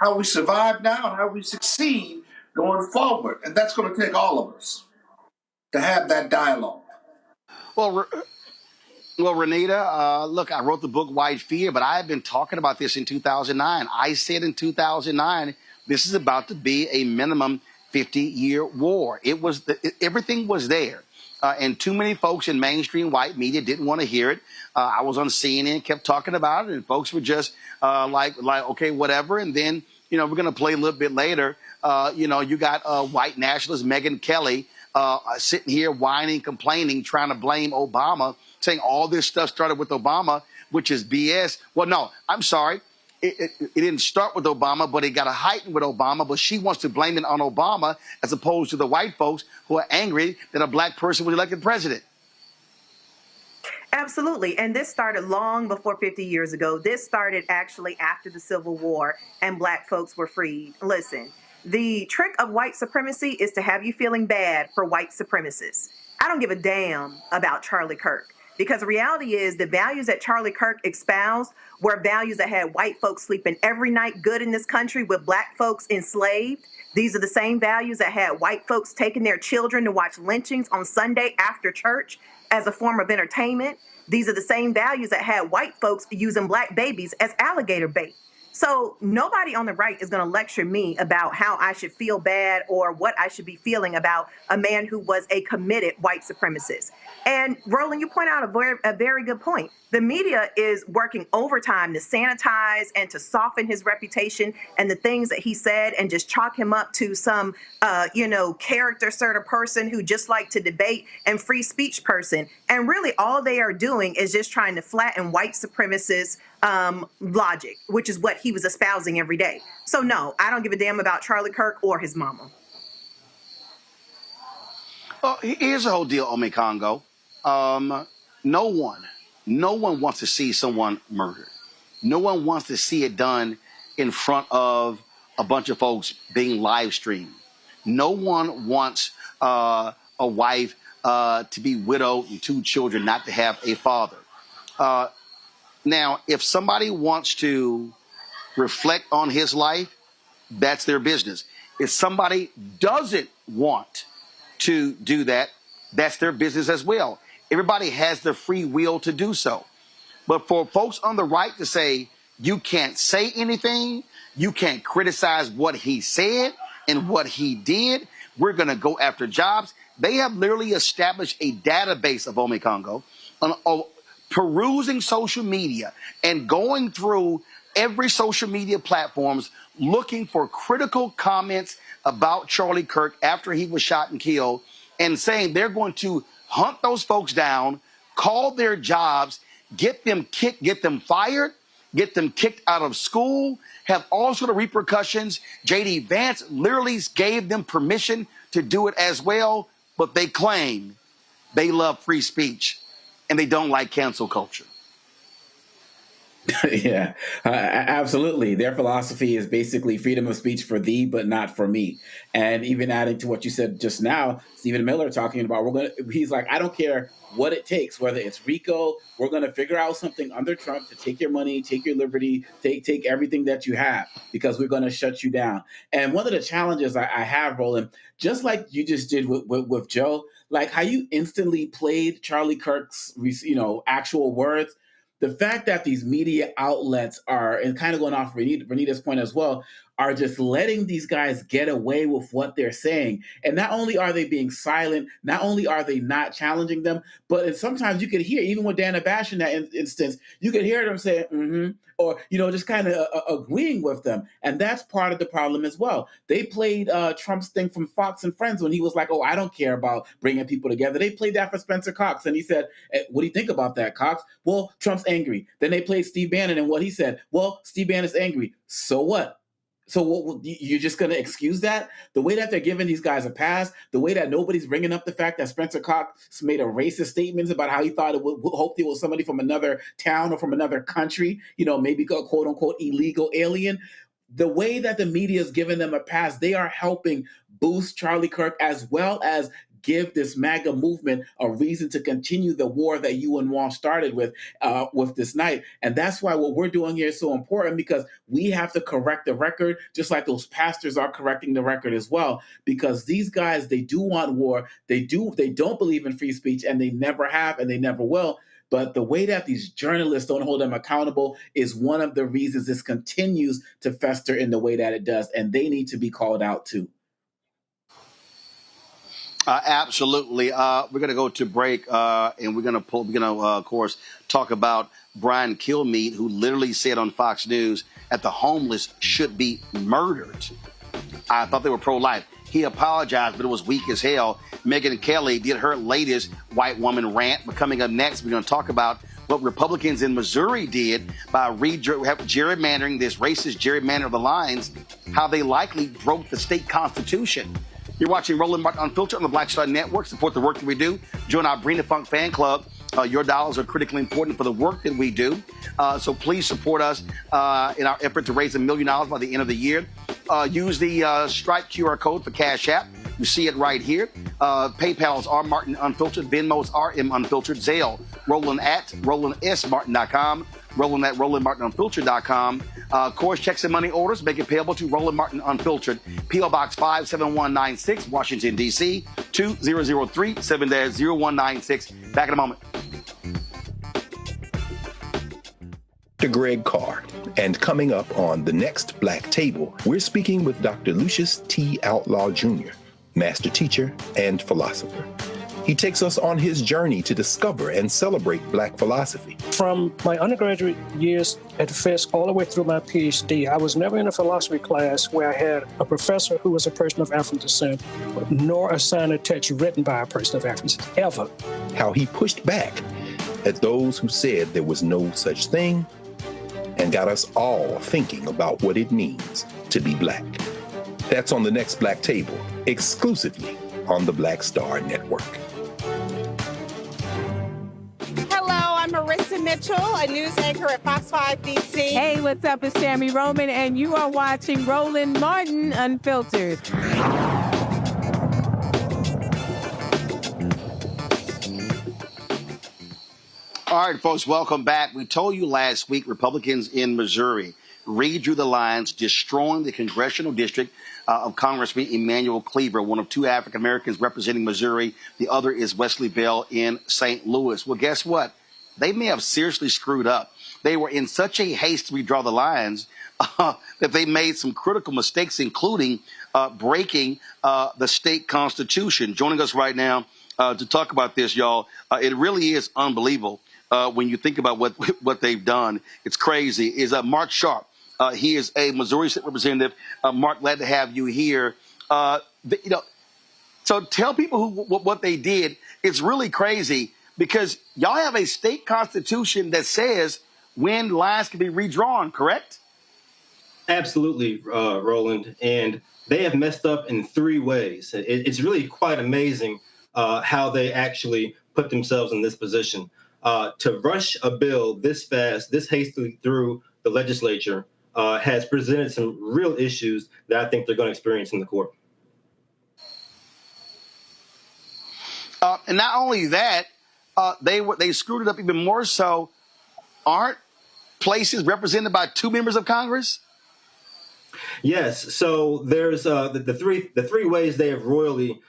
how we survive now and how we succeed going forward. And that's going to take all of us to have that dialogue. Well, Renita, look, I wrote the book White Fear, but I have been talking about this in 2009. I said in 2009, this is about to be a minimum 50-year war. Everything was there. And too many folks in mainstream white media didn't want to hear it. I was on CNN, kept talking about it, and folks were just like, okay, whatever. And then, we're going to play a little bit later. You got white nationalist Megyn Kelly sitting here whining, complaining, trying to blame Obama, saying all this stuff started with Obama, which is BS. Well, no, I'm sorry. It didn't start with Obama, but it got a heightened with Obama. But she wants to blame it on Obama as opposed to the white folks who are angry that a black person was elected president. Absolutely. And this started long before 50 years ago. This started actually after the Civil War and black folks were freed. Listen, the trick of white supremacy is to have you feeling bad for white supremacists. I don't give a damn about Charlie Kirk. Because the reality is the values that Charlie Kirk espoused were values that had white folks sleeping every night good in this country with black folks enslaved. These are the same values that had white folks taking their children to watch lynchings on Sunday after church as a form of entertainment. These are the same values that had white folks using black babies as alligator bait. So nobody on the right is going to lecture me about how I should feel bad or what I should be feeling about a man who was a committed white supremacist. And Roland, you point out a very good point. The media is working overtime to sanitize and to soften his reputation and the things that he said and just chalk him up to some, character sort of person who just liked to debate and free speech person. And really all they are doing is just trying to flatten white supremacist logic, which is what he was espousing every day. So no, I don't give a damn about Charlie Kirk or his mama. Well, here's the whole deal, Ome Congo. No one wants to see someone murdered. No one wants to see it done in front of a bunch of folks being live streamed. No one wants a wife to be widowed and 2 children not to have a father. Now, if somebody wants to reflect on his life, that's their business. If somebody doesn't want to do that, that's their business as well. Everybody has the free will to do so. But for folks on the right to say, you can't say anything, you can't criticize what he said and what he did, we're going to go after jobs. They have literally established a database of Ome Congo on perusing social media and going through every social media platforms looking for critical comments about Charlie Kirk after he was shot and killed and saying they're going to hunt those folks down, call their jobs, get them kicked, get them fired, get them kicked out of school, have all sort of repercussions. J.D. Vance literally gave them permission to do it as well, but they claim they love free speech and they don't like cancel culture. Yeah, absolutely. Their philosophy is basically freedom of speech for thee, but not for me. And even adding to what you said just now, Stephen Miller talking about, he's like, I don't care what it takes, whether it's RICO, we're going to figure out something under Trump to take your money, take your liberty, take everything that you have, because we're going to shut you down. And one of the challenges I have, Roland, just like you just did with Joe, like how you instantly played Charlie Kirk's, actual words. The fact that these media outlets are, and kind of going off Renita's point as well, are just letting these guys get away with what they're saying. And not only are they being silent, not only are they not challenging them, but sometimes you could hear, even with Dana Bash in that instance, you could hear them say, or, just kind of agreeing with them. And that's part of the problem as well. They played Trump's thing from Fox and Friends when he was like, oh, I don't care about bringing people together. They played that for Spencer Cox. And he said, what do you think about that, Cox? Well, Trump's angry. Then they played Steve Bannon and what he said. Well, Steve Bannon's angry. So what? So you're just going to excuse that? The way that they're giving these guys a pass, the way that nobody's bringing up the fact that Spencer Cox made a racist statements about how he thought hoped it was somebody from another town or from another country, maybe a quote unquote illegal alien. The way that the media is giving them a pass, they are helping boost Charlie Kirk as well as give this MAGA movement a reason to continue the war that you and Walsh started with this night. And that's why what we're doing here is so important, because we have to correct the record, just like those pastors are correcting the record as well, because these guys, they do want war. They don't believe in free speech, and they never have, and they never will. But the way that these journalists don't hold them accountable is one of the reasons this continues to fester in the way that it does. And they need to be called out too. Absolutely. We're going to go to break, and we're going to, of course, talk about Brian Kilmeade, who literally said on Fox News that the homeless should be murdered. I thought they were pro-life. He apologized, but it was weak as hell. Megyn Kelly did her latest white woman rant. But coming up next, we're going to talk about what Republicans in Missouri did by gerrymandering, this racist gerrymander of the lines, how they likely broke the state constitution. You're watching Roland Martin Unfiltered on the Black Star Network. Support the work that we do. Join our Brina Funk fan club. Your dollars are critically important for the work that we do. So please support us in our effort to raise $1 million by the end of the year. Use the Stripe QR code for Cash App. You see it right here. PayPal's R Martin Unfiltered. Venmo's RM Unfiltered. Zelle, Roland at RolandSMartin.com. Roland at RolandMartinUnfiltered.com. Of course, checks and money orders make it payable to Roland Martin Unfiltered. P.O. Box 57196, Washington, D.C. 2003 7-0196. Back in a moment. Dr. Greg Carr, and coming up on The Next Black Table, we're speaking with Dr. Lucius T. Outlaw Jr., master teacher and philosopher. He takes us on his journey to discover and celebrate Black philosophy. From my undergraduate years at Fisk all the way through my PhD, I was never in a philosophy class where I had a professor who was a person of African descent, nor assigned a text written by a person of African descent, ever. How he pushed back at those who said there was no such thing, and got us all thinking about what it means to be Black. That's on The Next Black Table, exclusively on the Black Star Network. Hello, I'm Marissa Mitchell, a news anchor at Fox 5 DC. Hey, what's up? It's Tammy Roman, and you are watching Roland Martin Unfiltered. All right, folks, welcome back. We told you last week Republicans in Missouri redrew the lines, destroying the congressional district of Congressman Emanuel Cleaver, one of two African Americans representing Missouri. The other is Wesley Bell in St. Louis. Well, guess what? They may have seriously screwed up. They were in such a haste to redraw the lines that they made some critical mistakes, including breaking the state constitution. Joining us right now to talk about this, y'all, it really is unbelievable. When you think about what they've done, it's crazy, is Mark Sharp. He is a Missouri State Representative. Mark, glad to have you here. So tell people what they did. It's really crazy because y'all have a state constitution that says when lines can be redrawn, correct? Absolutely, Roland. And they have messed up in three ways. It's really quite amazing how they actually put themselves in this position. To rush a bill this fast, this hastily through the legislature has presented some real issues that I think they're going to experience in the court. And not only that, they screwed it up even more so. Aren't places represented by two members of Congress? Yes. So there's the three ways they have royally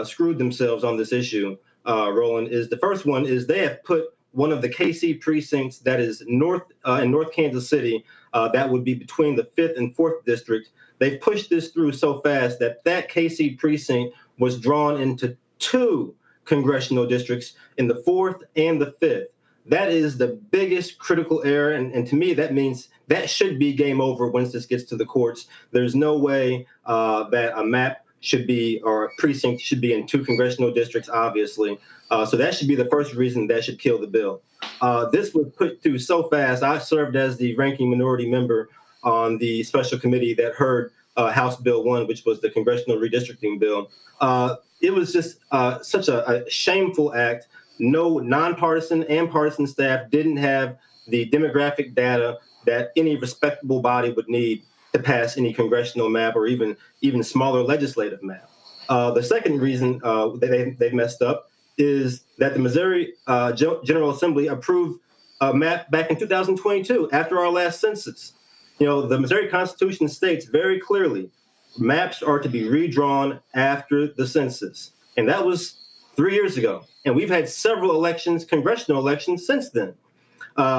screwed themselves on this issue. Roland, is the first one is they have put one of the KC precincts that is in North Kansas City, that would be between the 5th and 4th district. They've pushed this through so fast that KC precinct was drawn into 2 congressional districts in the 4th and the 5th. That is the biggest critical error. And to me, that means that should be game over once this gets to the courts. There's no way that a map should be, or a precinct should be in 2 congressional districts, obviously. So that should be the first reason that should kill the bill. This was put through so fast. I served as the ranking minority member on the special committee that heard House Bill 1, which was the congressional redistricting bill. It was just such a shameful act. No nonpartisan and partisan staff didn't have the demographic data that any respectable body would need to pass any congressional map or even smaller legislative map. The second reason they've messed up is that the Missouri General Assembly approved a map back in 2022 after our last census. You know, the Missouri Constitution states very clearly maps are to be redrawn after the census. And that was 3 years ago. And we've had several elections, congressional elections since then.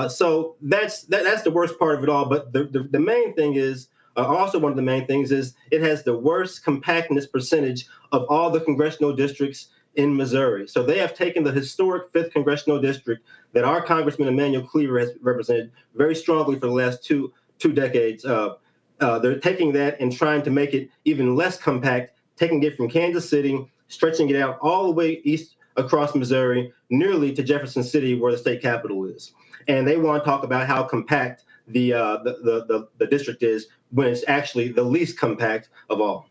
So that's the worst part of it all. But the main thing is, also one of the main things is it has the worst compactness percentage of all the congressional districts in Missouri. So they have taken the historic 5th congressional district that our Congressman Emanuel Cleaver has represented very strongly for the last two decades. They're taking that and trying to make it even less compact, taking it from Kansas City, stretching it out all the way east across Missouri, nearly to Jefferson City, where the state capital is. And they want to talk about how compact the district is when it's actually the least compact of all.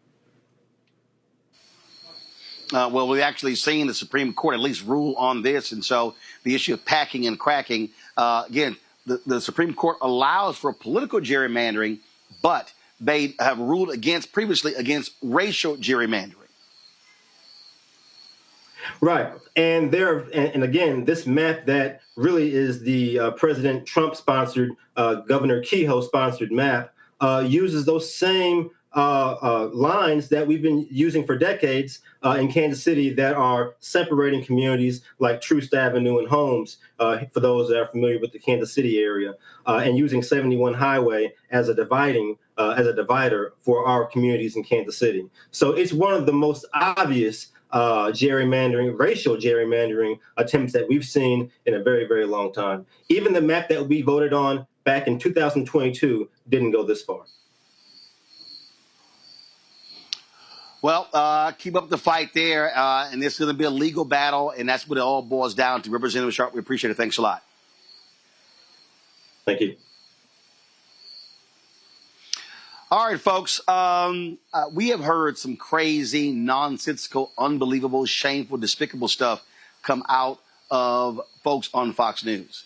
Well, we've actually seen the Supreme Court at least rule on this. And so the issue of packing and cracking, again, the Supreme Court allows for political gerrymandering, but they have ruled previously against racial gerrymandering. Right. And again, this map that really is the President Trump-sponsored, Governor Kehoe-sponsored map uses those same lines that we've been using for decades in Kansas City that are separating communities like Troost Avenue and Holmes, for those that are familiar with the Kansas City area, and using 71 Highway as a divider for our communities in Kansas City. So it's one of the most obvious racial gerrymandering attempts that we've seen in a very, very long time. Even the map that we voted on back in 2022 didn't go this far. Well, keep up the fight there, and it's going to be a legal battle, and that's what it all boils down to. Representative Sharp, we appreciate it. Thanks a lot. Thank you. All right, folks, we have heard some crazy, nonsensical, unbelievable, shameful, despicable stuff come out of folks on Fox News.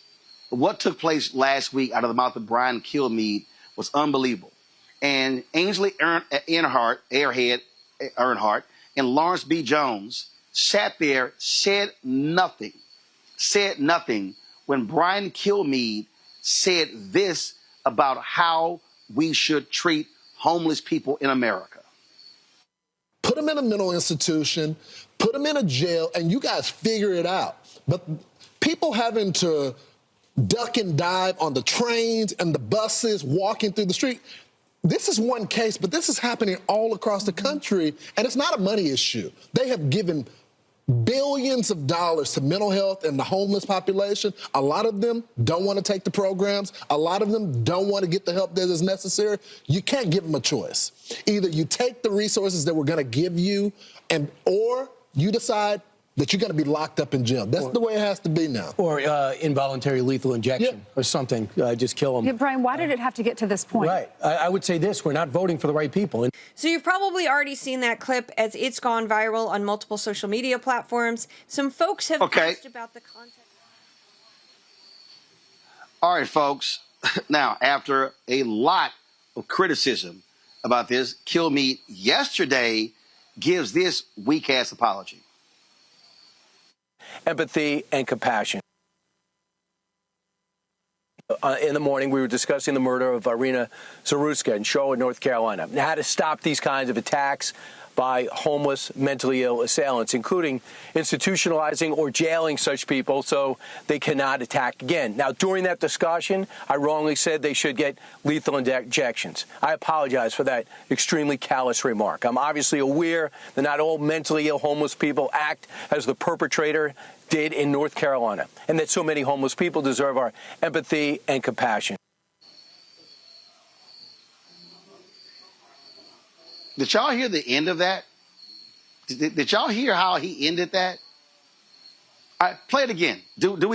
What took place last week out of the mouth of Brian Kilmeade was unbelievable. And Ainsley Earnhardt, and Lawrence B. Jones sat there, said nothing when Brian Kilmeade said this about how we should treat homeless people in America. Put them in a mental institution, put them in a jail, and you guys figure it out. But people having to duck and dive on the trains and the buses, walking through the street, this is one case, but this is happening all across the country, and it's not a money issue. They have given billions of dollars to mental health and the homeless population. A lot of them don't want to take the programs. A lot of them don't want to get the help that is necessary. You can't give them a choice. Either you take the resources that we're going to give you, or you decide that you're going to be locked up in jail. That's the way it has to be now. Or involuntary lethal injection or something. Just kill them. Yeah, Brian, why did it have to get to this point? Right. I would say this. We're not voting for the right people. So you've probably already seen that clip as it's gone viral on multiple social media platforms. Some folks have asked about the context. All right, folks. Now, after a lot of criticism about this, Kilmeade yesterday gives this weak-ass apology. Empathy and compassion. In the morning, we were discussing the murder of Irina Zaruska in Charlotte, North Carolina, and how to stop these kinds of attacks by homeless, mentally ill assailants, including institutionalizing or jailing such people so they cannot attack again. Now, during that discussion, I wrongly said they should get lethal injections. I apologize for that extremely callous remark. I'm obviously aware that not all mentally ill homeless people act as the perpetrator did in North Carolina, and that so many homeless people deserve our empathy and compassion. Did y'all hear the end of that? Did y'all hear how he ended that? All right, play it again. Did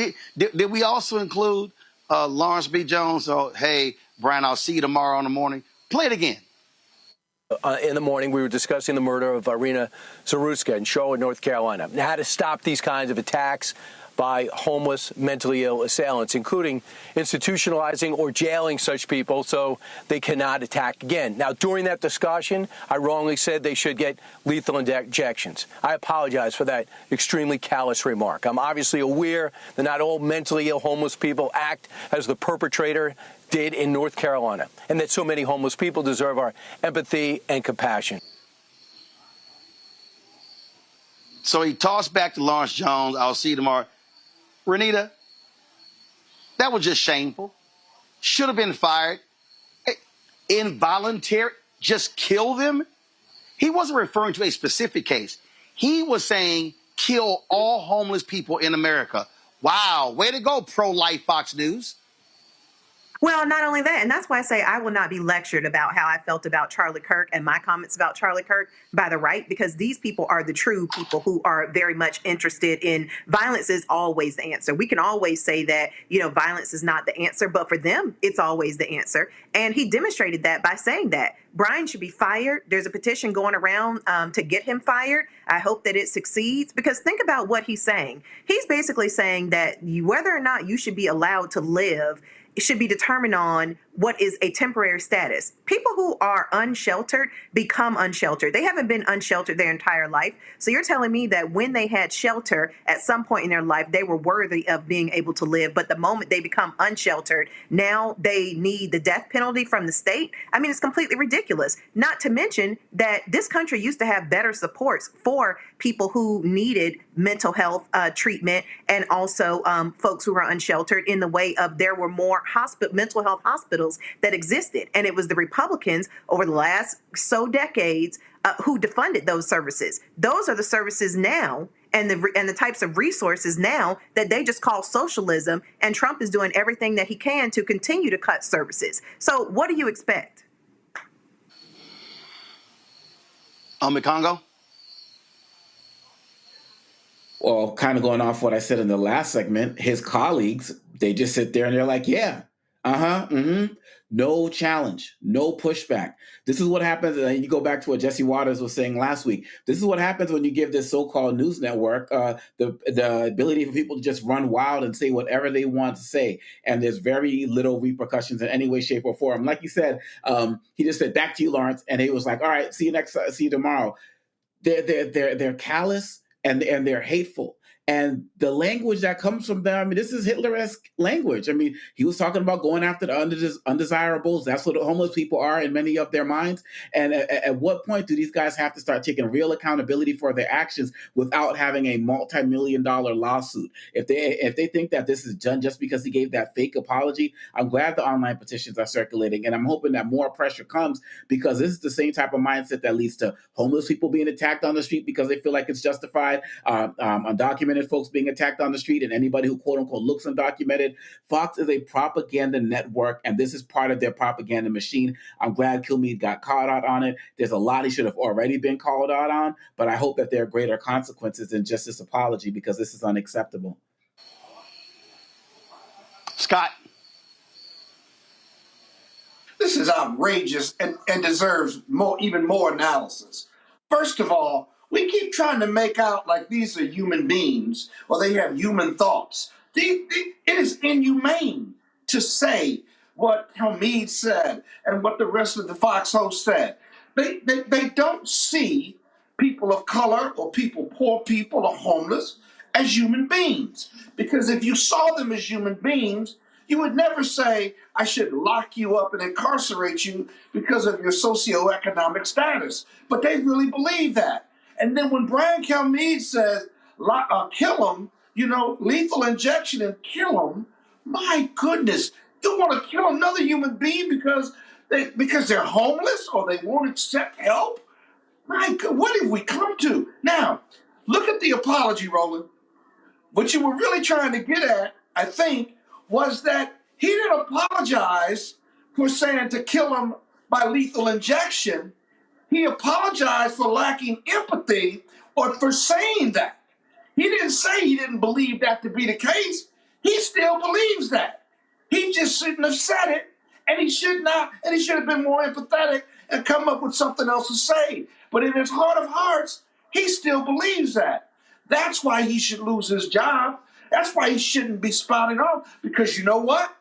we also include Lawrence B. Jones? So, hey, Brian, I'll see you tomorrow in the morning. Play it again. In the morning, we were discussing the murder of Irina Zaruska in Charlotte, North Carolina, and how to stop these kinds of attacks by homeless, mentally ill assailants, including institutionalizing or jailing such people so they cannot attack again. Now, during that discussion, I wrongly said they should get lethal injections. I apologize for that extremely callous remark. I'm obviously aware that not all mentally ill homeless people act as the perpetrator did in North Carolina, and that so many homeless people deserve our empathy and compassion. So he tossed back to Lawrence Jones. I'll see you tomorrow. Renita, that was just shameful. Should have been fired. Involuntary, just kill them? He wasn't referring to a specific case. He was saying kill all homeless people in America. Wow, way to go, pro-life Fox News. Well, not only that, and that's why I say I will not be lectured about how I felt about Charlie Kirk and my comments about Charlie Kirk by the right, because these people are the true people who are very much interested in violence is always the answer. We can always say that, violence is not the answer, but for them, it's always the answer. And he demonstrated that by saying that. Brian should be fired. There's a petition going around to get him fired. I hope that it succeeds, because think about what he's saying. He's basically saying that whether or not you should be allowed to live, it should be determined on what is a temporary status. People who are unsheltered become unsheltered. They haven't been unsheltered their entire life. So you're telling me that when they had shelter at some point in their life, they were worthy of being able to live. But the moment they become unsheltered, now they need the death penalty from the state. I mean, it's completely ridiculous. Not to mention that this country used to have better supports for people who needed mental health treatment, and also folks who are unsheltered, in the way of there were more mental health hospitals that existed. And it was the Republicans over the last decades who defunded those services. Those are the services now and the types of resources now that they just call socialism. And Trump is doing everything that he can to continue to cut services. So what do you expect? Congo? Well, kind of going off what I said in the last segment, his colleagues, they just sit there and they're like, yeah, no challenge, no pushback. This is what happens. And you go back to what Jesse Waters was saying last week. This is what happens when you give this so-called news network the ability for people to just run wild and say whatever they want to say. And there's very little repercussions in any way, shape, or form. Like you said, he just said, back to you, Lawrence. And he was like, all right, see you tomorrow. They're callous and they're hateful. And the language that comes from them, I mean, this is Hitler-esque language. I mean, he was talking about going after the undesirables. That's what homeless people are in many of their minds. And at what point do these guys have to start taking real accountability for their actions without having a multi-million-dollar lawsuit? If they think that this is done just because he gave that fake apology, I'm glad the online petitions are circulating. And I'm hoping that more pressure comes, because this is the same type of mindset that leads to homeless people being attacked on the street because they feel like it's justified, undocumented folks being attacked on the street, and anybody who quote unquote looks undocumented. Fox is a propaganda network, and this is part of their propaganda machine. I'm glad Kilmeade got called out on it. There's a lot he should have already been called out on, but I hope that there are greater consequences than just this apology, because this is unacceptable. Scott. This is outrageous and deserves even more analysis. First of all, we keep trying to make out like these are human beings or they have human thoughts. It is inhumane to say what Kilmeade said and what the rest of the Fox hosts said. They don't see people of color or poor people or homeless as human beings. Because if you saw them as human beings, you would never say, I should lock you up and incarcerate you because of your socioeconomic status. But they really believe that. And then when Brian Kilmeade says, kill them, lethal injection and kill them, my goodness, you want to kill another human being because they're homeless or they won't accept help? My God, what have we come to? Now, look at the apology, Roland. What you were really trying to get at, I think, was that he didn't apologize for saying to kill him by lethal injection. He apologized for lacking empathy or for saying that. He didn't say he didn't believe that to be the case. He still believes that. He just shouldn't have said it, and he should have been more empathetic and come up with something else to say. But in his heart of hearts, he still believes that. That's why he should lose his job. That's why he shouldn't be spouting off, because you know what?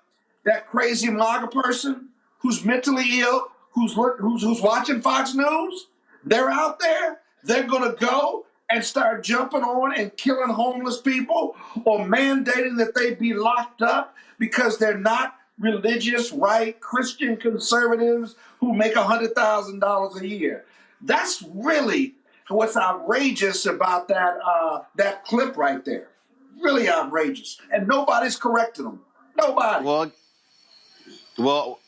That crazy MAGA person who's mentally ill, who's watching Fox News, they're out there. They're going to go and start jumping on and killing homeless people or mandating that they be locked up because they're not religious, right, Christian conservatives who make $100,000 a year. That's really what's outrageous about that clip right there. Really outrageous. And nobody's correcting them. Nobody. Well,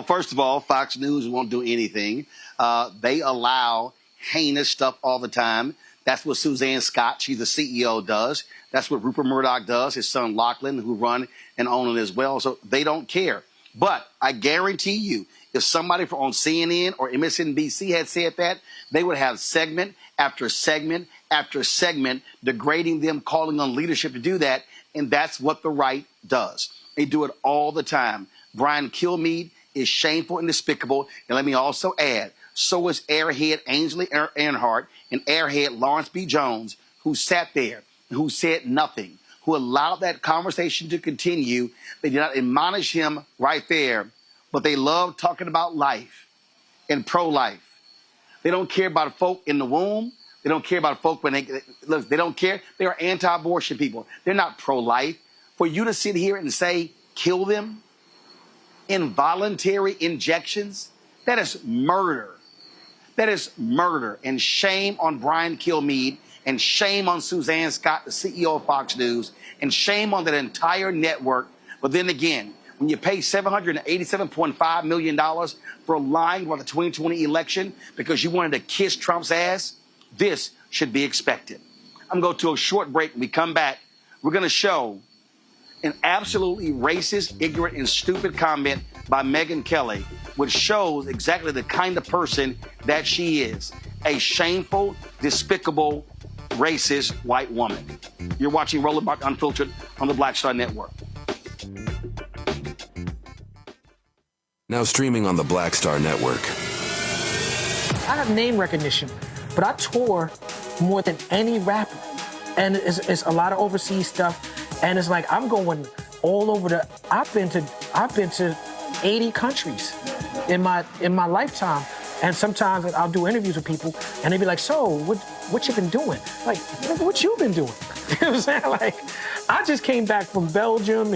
first of all, Fox News won't do anything. They allow heinous stuff all the time. That's what Suzanne Scott, she's the CEO, does. That's what Rupert Murdoch does, his son Lachlan, who run and own it as well. So they don't care. But I guarantee you, if somebody on CNN or MSNBC had said that, they would have segment after segment after segment degrading them, calling on leadership to do that. And that's what the right does. They do it all the time. Brian Kilmeade is shameful and despicable. And let me also add, so is airhead Ainsley Earnhardt and airhead Lawrence B. Jones, who sat there and who said nothing, who allowed that conversation to continue. They did not admonish him right there, but they love talking about life and pro-life. They don't care about folk in the womb. They don't care about folk when they don't care. They are anti-abortion people. They're not pro-life. For you to sit here and say, kill them, involuntary injections, that is murder. That is murder. And shame on Brian Kilmeade, and shame on Suzanne Scott, the CEO of Fox News, and shame on that entire network. But then again, when you pay $787.5 million for lying about the 2020 election because you wanted to kiss Trump's ass, this should be expected. I'm going to go to a short break. When we come back, we're going to show an absolutely racist, ignorant, and stupid comment by Megyn Kelly, which shows exactly the kind of person that she is. A shameful, despicable, racist white woman. You're watching Roland Martin Unfiltered on the Black Star Network. Now streaming on the Black Star Network. I have name recognition, but I tour more than any rapper. And it's a lot of overseas stuff. And it's like I'm going all over I've been to 80 countries in my lifetime. And sometimes I'll do interviews with people and they be like, so what you been doing? Like, what you been doing? You know what I'm saying? Like, I just came back from Belgium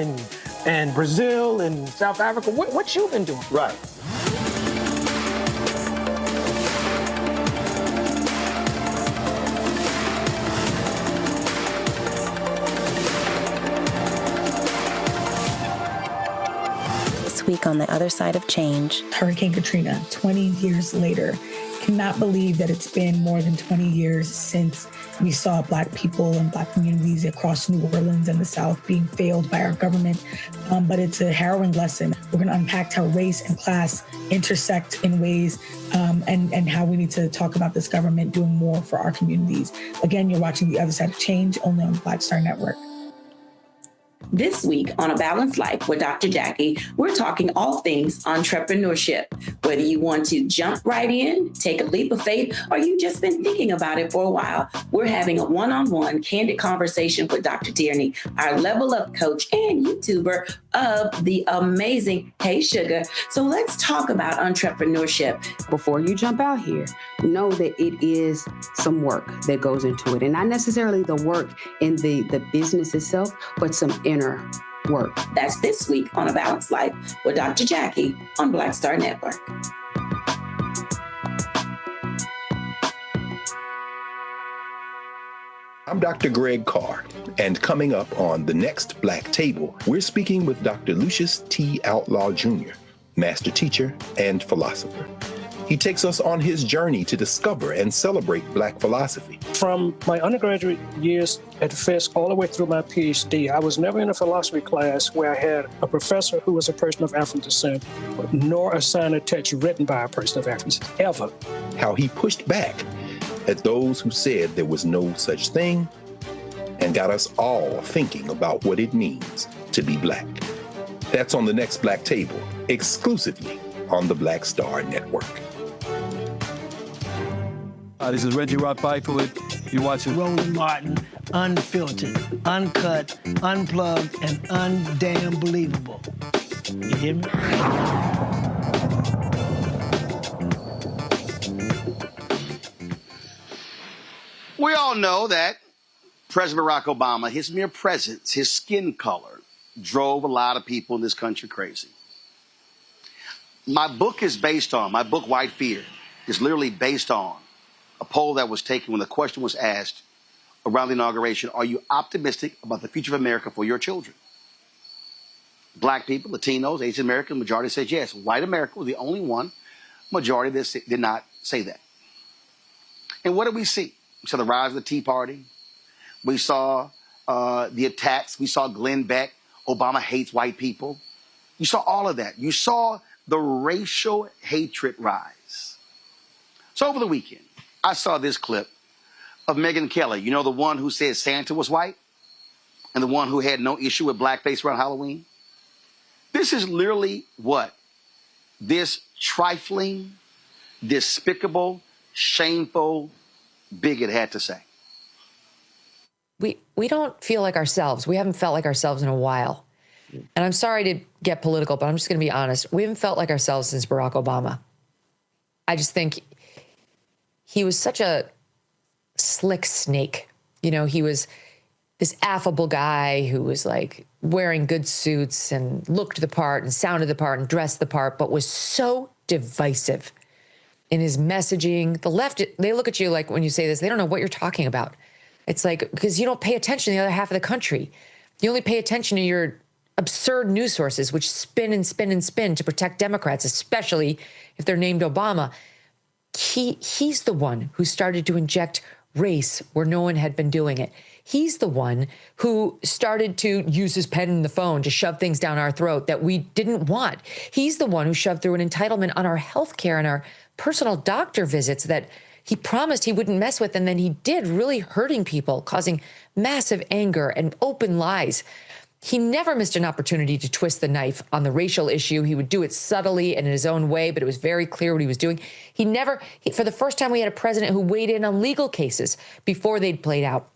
and Brazil and South Africa. What you been doing? Right. Week on the other side of change. Hurricane Katrina, 20 years later. Cannot believe that it's been more than 20 years since we saw Black people and Black communities across New Orleans and the South being failed by our government. But it's a harrowing lesson. We're going to unpack how race and class intersect in ways and how we need to talk about this government doing more for our communities. Again, you're watching The Other Side of Change only on the Black Star Network. This week on A Balanced Life with Dr. Jackie, we're talking all things entrepreneurship. Whether you want to jump right in, take a leap of faith, or you've just been thinking about it for a while, we're having a one-on-one candid conversation with Dr. Tierney, our level up coach and YouTuber of the amazing Hey Sugar. So let's talk about entrepreneurship. Before you jump out here, know that it is some work that goes into it. And not necessarily the work in the business itself, but some inner work. That's this week on A Balanced Life with Dr. Jackie on Black Star Network. I'm Dr. Greg Carr, and coming up on The Next Black Table, we're speaking with Dr. Lucius T. Outlaw Jr., master teacher and philosopher. He takes us on his journey to discover and celebrate Black philosophy. From my undergraduate years at Fisk all the way through my PhD, I was never in a philosophy class where I had a professor who was a person of African descent, nor a sign of text written by a person of African descent, ever. How he pushed back at those who said there was no such thing and got us all thinking about what it means to be Black. That's on The Next Black Table, exclusively on the Black Star Network. This is Reggie Rock Byford. You're watching Roland Martin unfiltered, uncut, unplugged, and undamn believable. You hear me? We all know that President Barack Obama, his mere presence, his skin color, drove a lot of people in this country crazy. My book, White Fear, is literally based on a poll that was taken when the question was asked around the inauguration, are you optimistic about the future of America for your children? Black people, Latinos, Asian American, majority said yes. White America was the only one, majority that did not say that. And what did we see? We saw the rise of the Tea Party. We saw the attacks. We saw Glenn Beck. Obama hates white people. You saw all of that. You saw the racial hatred rise. So over the weekend, I saw this clip of Megyn Kelly. You know, the one who said Santa was white and the one who had no issue with blackface around Halloween? This is literally what this trifling, despicable, shameful bigot had to say. We don't feel like ourselves. We haven't felt like ourselves in a while. And I'm sorry to get political, but I'm just going to be honest. We haven't felt like ourselves since Barack Obama. I just think he was such a slick snake. You know, he was this affable guy who was like wearing good suits and looked the part and sounded the part and dressed the part, but was so divisive in his messaging. The left, they look at you like when you say this, they don't know what you're talking about. It's like, because you don't pay attention to the other half of the country. You only pay attention to your absurd news sources, which spin and spin and spin to protect Democrats, especially if they're named Obama. He's the one who started to inject race where no one had been doing it. He's the one who started to use his pen and the phone to shove things down our throat that we didn't want. He's the one who shoved through an entitlement on our health care and our personal doctor visits that he promised he wouldn't mess with, and then he did, really hurting people, causing massive anger and open lies. He never missed an opportunity to twist the knife on the racial issue. He would do it subtly and in his own way, but it was very clear what he was doing. For the first time, we had a president who weighed in on legal cases before they'd played out.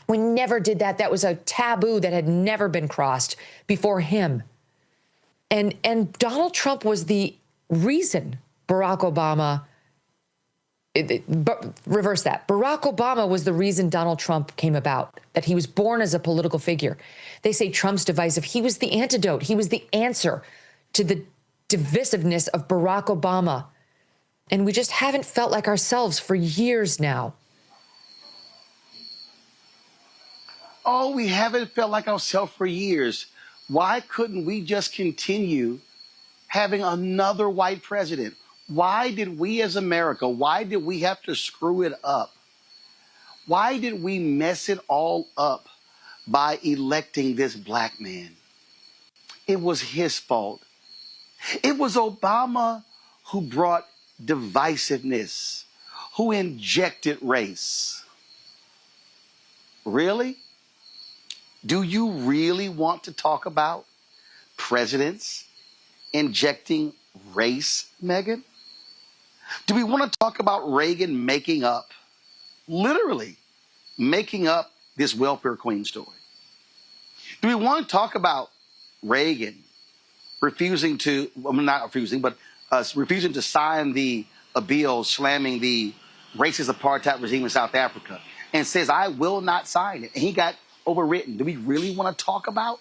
We never did that. That was a taboo that had never been crossed before him. And Donald Trump was the reason Barack Obama, reverse that. Barack Obama was the reason Donald Trump came about, that he was born as a political figure. They say Trump's divisive. He was the antidote. He was the answer to the divisiveness of Barack Obama. And we just haven't felt like ourselves for years now. Oh, we haven't felt like ourselves for years. Why couldn't we just continue having another white president? Why did we as America, why did we have to screw it up? Why did we mess it all up by electing this black man? It was his fault. It was Obama who brought divisiveness, who injected race. Really? Do you really want to talk about presidents injecting race, Megyn? Do we want to talk about Reagan making up, literally making up this welfare queen story? Do we want to talk about Reagan refusing to sign a bill slamming the racist apartheid regime in South Africa and says, I will not sign it. And he got overwritten. Do we really want to talk about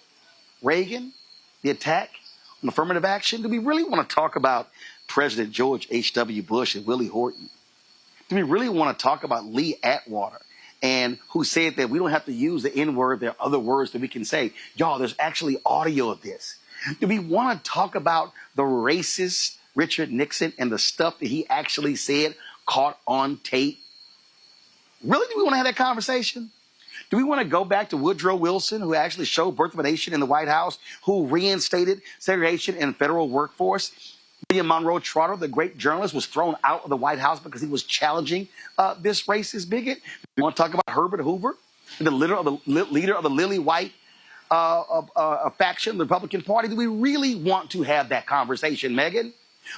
Reagan, the attack on affirmative action? Do we really want to talk about President George H.W. Bush and Willie Horton? Do we really want to talk about Lee Atwater, and who said that we don't have to use the N-word, there are other words that we can say? Y'all, there's actually audio of this. Do we want to talk about the racist Richard Nixon and the stuff that he actually said caught on tape? Really, do we want to have that conversation? Do we want to go back to Woodrow Wilson, who actually showed Birth of a Nation in the White House, who reinstated segregation in the federal workforce? William Monroe Trotter, the great journalist, was thrown out of the White House because he was challenging this racist bigot. We want to talk about Herbert Hoover, the leader of the Lily White faction, the Republican Party. Do we really want to have that conversation, Megyn?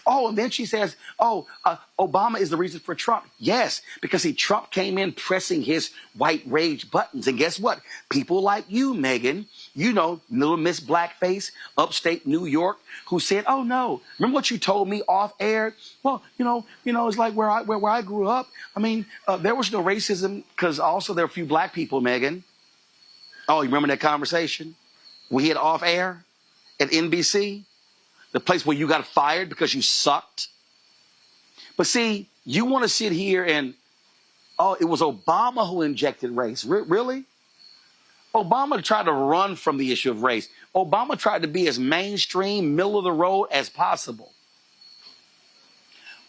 Oh, and then she says, Obama is the reason for Trump. Yes, because Trump came in pressing his white rage buttons. And guess what? People like you, Megan, you know, little Miss Blackface, upstate New York, who said, oh, no, remember what you told me off air? Well, you know, it's like where I grew up. I mean, there was no racism because also there were a few black people, Megan. Oh, you remember that conversation we had off air at NBC? The place where you got fired because you sucked. But see, you want to sit here and, it was Obama who injected race. Really? Obama tried to run from the issue of race. Obama tried to be as mainstream, middle of the road as possible.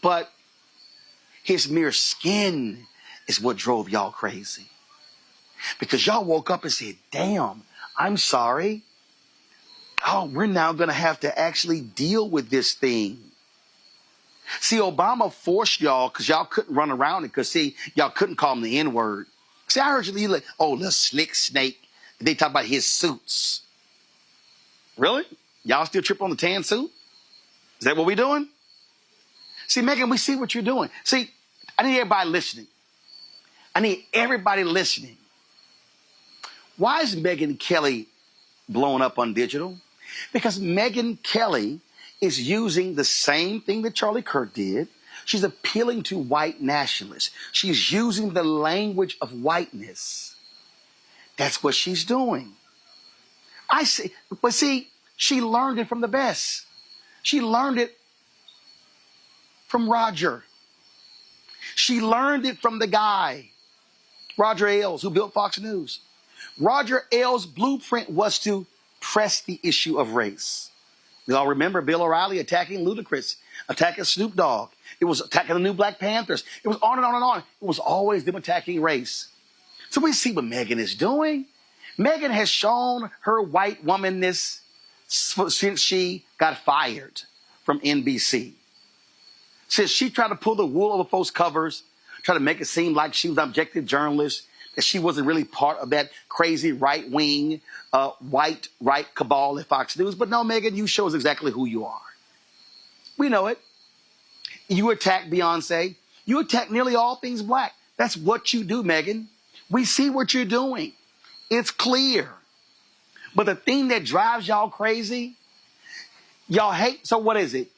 But his mere skin is what drove y'all crazy. Because y'all woke up and said, damn, I'm sorry. Oh, we're now going to have to actually deal with this thing. See, Obama forced y'all because y'all couldn't run around it because, see, y'all couldn't call him the N-word. See, I heard you like, little slick snake. They talk about his suits. Really? Y'all still trip on the tan suit? Is that what we're doing? See, Megan, we see what you're doing. See, I need everybody listening. I need everybody listening. Why is Megyn Kelly blowing up on digital? Because Megyn Kelly is using the same thing that Charlie Kirk did. She's appealing to white nationalists. She's using the language of whiteness. That's what she's doing. I see, but see, she learned it from the best. She learned it from Roger. She learned it from the guy, Roger Ailes, who built Fox News. Roger Ailes' blueprint was to press the issue of race. We all remember Bill O'Reilly attacking Ludacris, attacking Snoop Dogg. It was attacking the new Black Panthers. It was on and on and on. It was always them attacking race. So we see what Megyn is doing. Megyn has shown her white womanness since she got fired from NBC. Since she tried to pull the wool over folks' covers, try to make it seem like she was an objective journalist, that she wasn't really part of that crazy right-wing, white right cabal at Fox News. But no, Megyn, you show us exactly who you are. We know it. You attack Beyonce. You attack nearly all things black. That's what you do, Megyn. We see what you're doing. It's clear. But the thing that drives y'all crazy, y'all hate. So what is it?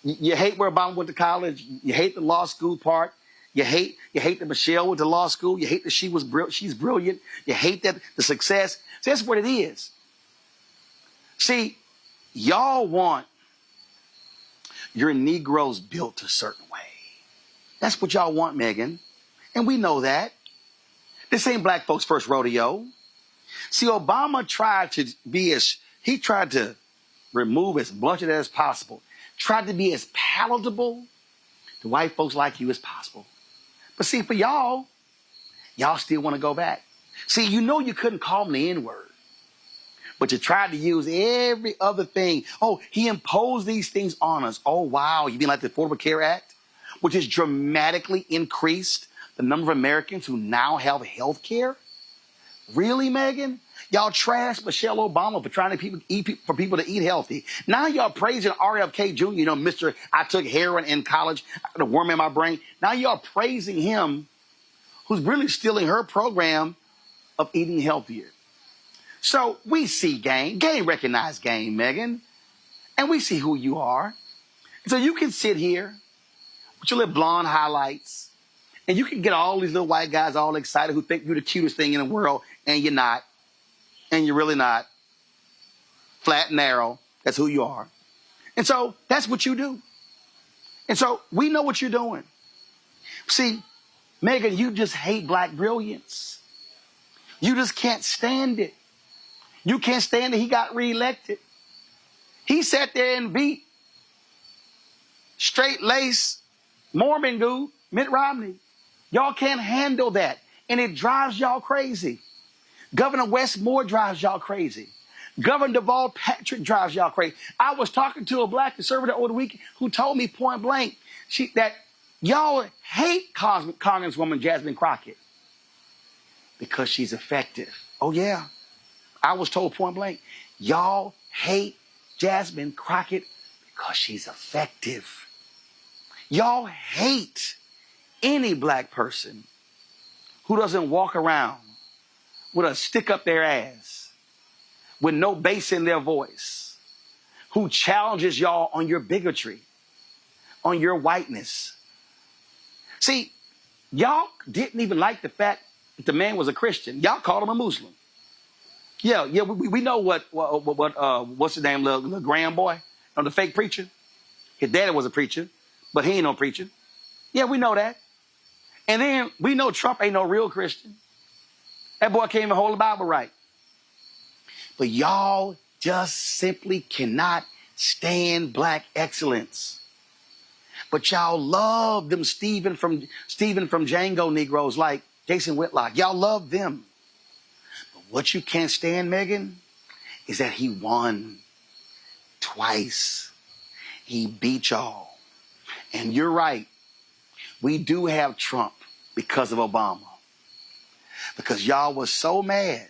You hate where Obama went to college. You hate the law school part. You hate that Michelle went to law school. You hate that she's brilliant. You hate that the success. So that's what it is. See, y'all want your Negroes built a certain way. That's what y'all want, Megyn. And we know that. This ain't black folks' first rodeo. See, Obama tried to remove as much of that as possible. Tried to be as palatable to white folks like you as possible. But see, for y'all still want to go back. See, you know you couldn't call him the N-word. But you tried to use every other thing. Oh, he imposed these things on us. Oh, wow. You mean like the Affordable Care Act, which has dramatically increased the number of Americans who now have health care? Really, Megyn? Y'all trashed Michelle Obama for trying to for people to eat healthy. Now y'all praising RFK Jr., you know, Mr. I took heroin in college, I got a worm in my brain. Now y'all praising him, who's really stealing her program of eating healthier. So we see game. Game recognize game, Megyn. And we see who you are. So you can sit here with your little blonde highlights, and you can get all these little white guys all excited who think you're the cutest thing in the world, and you're not. And you're really not. Flat and narrow. That's who you are. And so that's what you do. And so we know what you're doing. See, Megyn, you just hate black brilliance. You just can't stand it. You can't stand that he got reelected. He sat there and beat straight-laced Mormon dude, Mitt Romney. Y'all can't handle that. And it drives y'all crazy. Governor Wes Moore drives y'all crazy. Governor Deval Patrick drives y'all crazy. I was talking to a black conservative over the weekend who told me point blank that y'all hate Congresswoman Jasmine Crockett because she's effective. Oh, yeah. I was told point blank, y'all hate Jasmine Crockett Because she's effective. Y'all hate any black person who doesn't walk around with a stick up their ass, with no bass in their voice, who challenges y'all on your bigotry, on your whiteness. See, y'all didn't even like the fact that the man was a Christian. Y'all called him a Muslim. Yeah, we know what's his name, little Graham boy, the fake preacher. His daddy was a preacher, but he ain't no preacher. Yeah, we know that. And then we know Trump ain't no real Christian. That boy can't even hold the Bible right. But y'all just simply cannot stand black excellence. But y'all love them Stephen from Django Negroes like Jason Whitlock. Y'all love them. But what you can't stand, Megan, is that he won twice. He beat y'all. And you're right. We do have Trump because of Obama. Because y'all was so mad.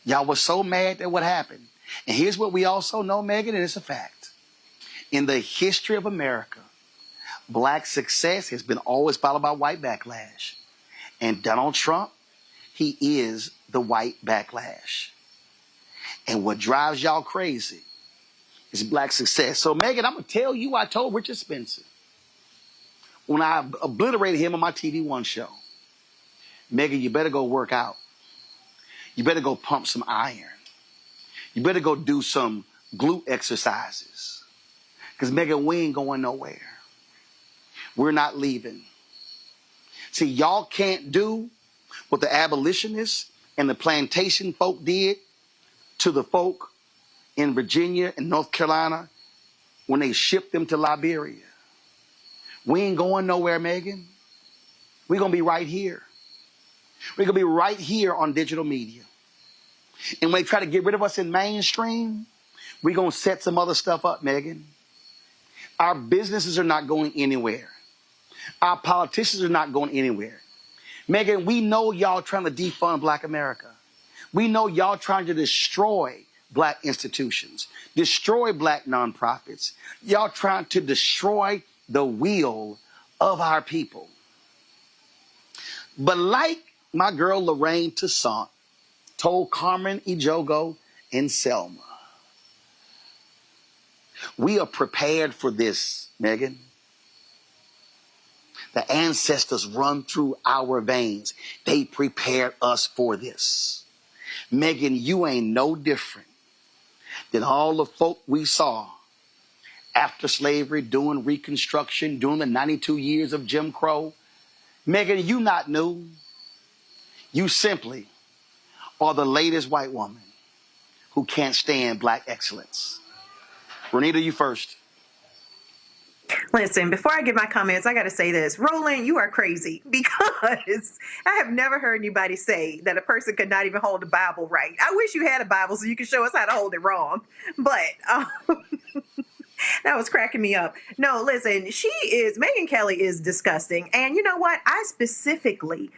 Y'all was so mad at what happened. And here's what we also know, Megan, and it's a fact. In the history of America, black success has been always followed by white backlash. And Donald Trump, he is the white backlash. And what drives y'all crazy is black success. So, Megan, I'm going to tell you, I told Richard Spencer when I obliterated him on my TV One show, Megan, you better go work out. You better go pump some iron. You better go do some glute exercises. Because, Megan, we ain't going nowhere. We're not leaving. See, y'all can't do what the abolitionists and the plantation folk did to the folk in Virginia and North Carolina when they shipped them to Liberia. We ain't going nowhere, Megan. We're going to be right here. We're going to be right here on digital media. And when they try to get rid of us in mainstream, we're going to set some other stuff up, Megan. Our businesses are not going anywhere. Our politicians are not going anywhere. Megan, we know y'all trying to defund Black America. We know y'all trying to destroy black institutions, destroy black nonprofits. Y'all trying to destroy the will of our people. But like my girl Lorraine Toussaint told Carmen Ejogo and Selma, we are prepared for this, Megan. The ancestors run through our veins. They prepared us for this. Megan, you ain't no different than all the folk we saw after slavery, doing Reconstruction, during the 92 years of Jim Crow. Megan, you not new. You simply are the latest white woman who can't stand black excellence. Renita, you first. Listen, before I give my comments, I got to say this. Roland, you are crazy because I have never heard anybody say that a person could not even hold the Bible right. I wish you had a Bible so you could show us how to hold it wrong. But that was cracking me up. No, listen, Megyn Kelly is disgusting. And you know what? I specifically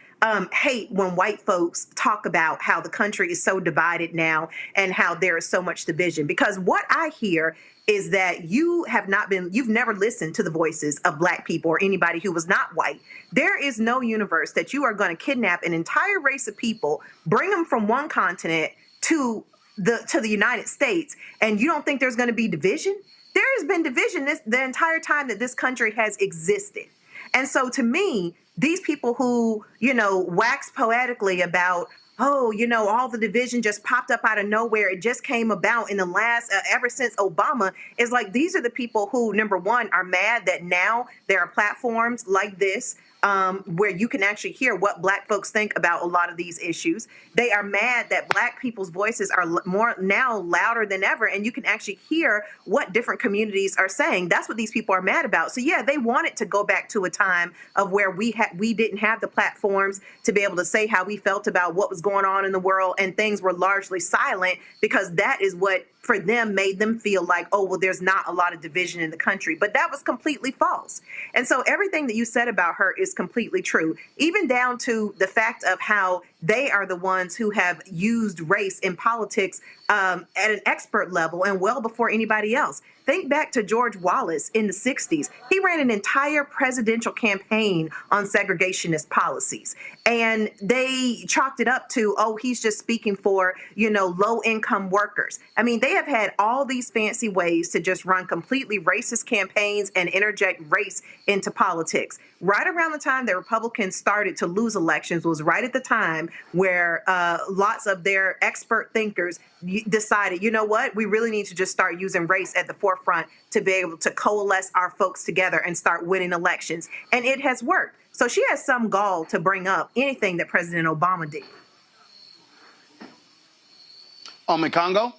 hate when white folks talk about how the country is so divided now and how there is so much division. Because what I hear is that you've never listened to the voices of black people or anybody who was not white. There is no universe that you are going to kidnap an entire race of people, bring them from one continent to the United States, and you don't think there's going to be division? There has been division the entire time that this country has existed. And so to me, these people who, wax poetically about, all the division just popped up out of nowhere. It just came about in the last, ever since Obama, is like, these are the people who, number one, are mad that now there are platforms like this where you can actually hear what black folks think about a lot of these issues. They are mad that black people's voices are more now louder than ever, and you can actually hear what different communities are saying. That's what these people are mad about. So yeah, they wanted to go back to a time of where we didn't have the platforms to be able to say how we felt about what was going on in the world, and things were largely silent because that is what for them made them feel like, oh, well, there's not a lot of division in the country. But that was completely false. And so everything that you said about her is is completely true, even down to the fact of how they are the ones who have used race in politics at an expert level and well before anybody else. Think back to George Wallace in the 60s. He ran an entire presidential campaign on segregationist policies. And they chalked it up to, oh, he's just speaking for, low-income workers. I mean, they have had all these fancy ways to just run completely racist campaigns and interject race into politics. Right around the time the Republicans started to lose elections was right at the time where lots of their expert thinkers decided, you know what, we really need to just start using race at the forefront to be able to coalesce our folks together and start winning elections. And it has worked. So she has some gall to bring up anything that President Obama did. Congo?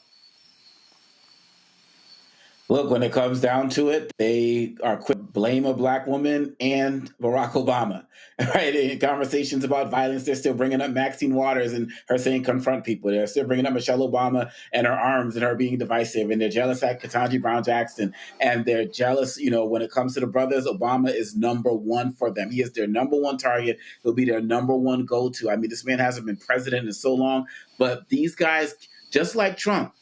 Look, when it comes down to it, they are quick to blame a black woman and Barack Obama, right? In conversations about violence, they're still bringing up Maxine Waters and her saying confront people. They're still bringing up Michelle Obama and her arms and her being divisive. And they're jealous at Ketanji Brown Jackson. And they're jealous, when it comes to the brothers, Obama is number one for them. He is their number one target. He'll be their number one go-to. I mean, this man hasn't been president in so long, but these guys, just like Trump,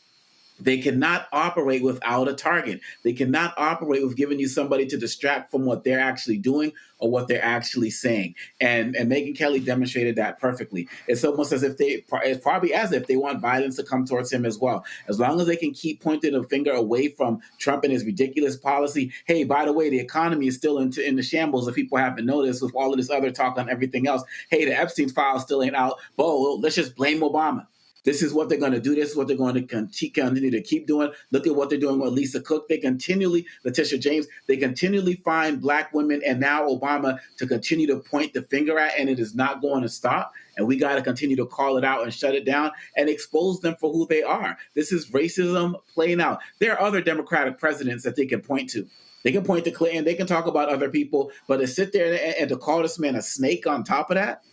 they cannot operate without a target. They cannot operate with giving you somebody to distract from what they're actually doing or what they're actually saying. And Megyn Kelly demonstrated that perfectly. It's almost as if it's probably as if they want violence to come towards him as well. As long as they can keep pointing a finger away from Trump and his ridiculous policy. Hey, by the way, the economy is still in the shambles if people haven't noticed with all of this other talk on everything else. Hey, the Epstein file still ain't out. Well, let's just blame Obama. This is what they're going to do. This is what they're going to continue to keep doing. Look at what they're doing with Lisa Cook. Letitia James, they continually find black women and now Obama to continue to point the finger at, and it is not going to stop. And we got to continue to call it out and shut it down and expose them for who they are. This is racism playing out. There are other Democratic presidents that they can point to. They can point to Clinton. They can talk about other people, but to sit there and to call this man a snake on top of that,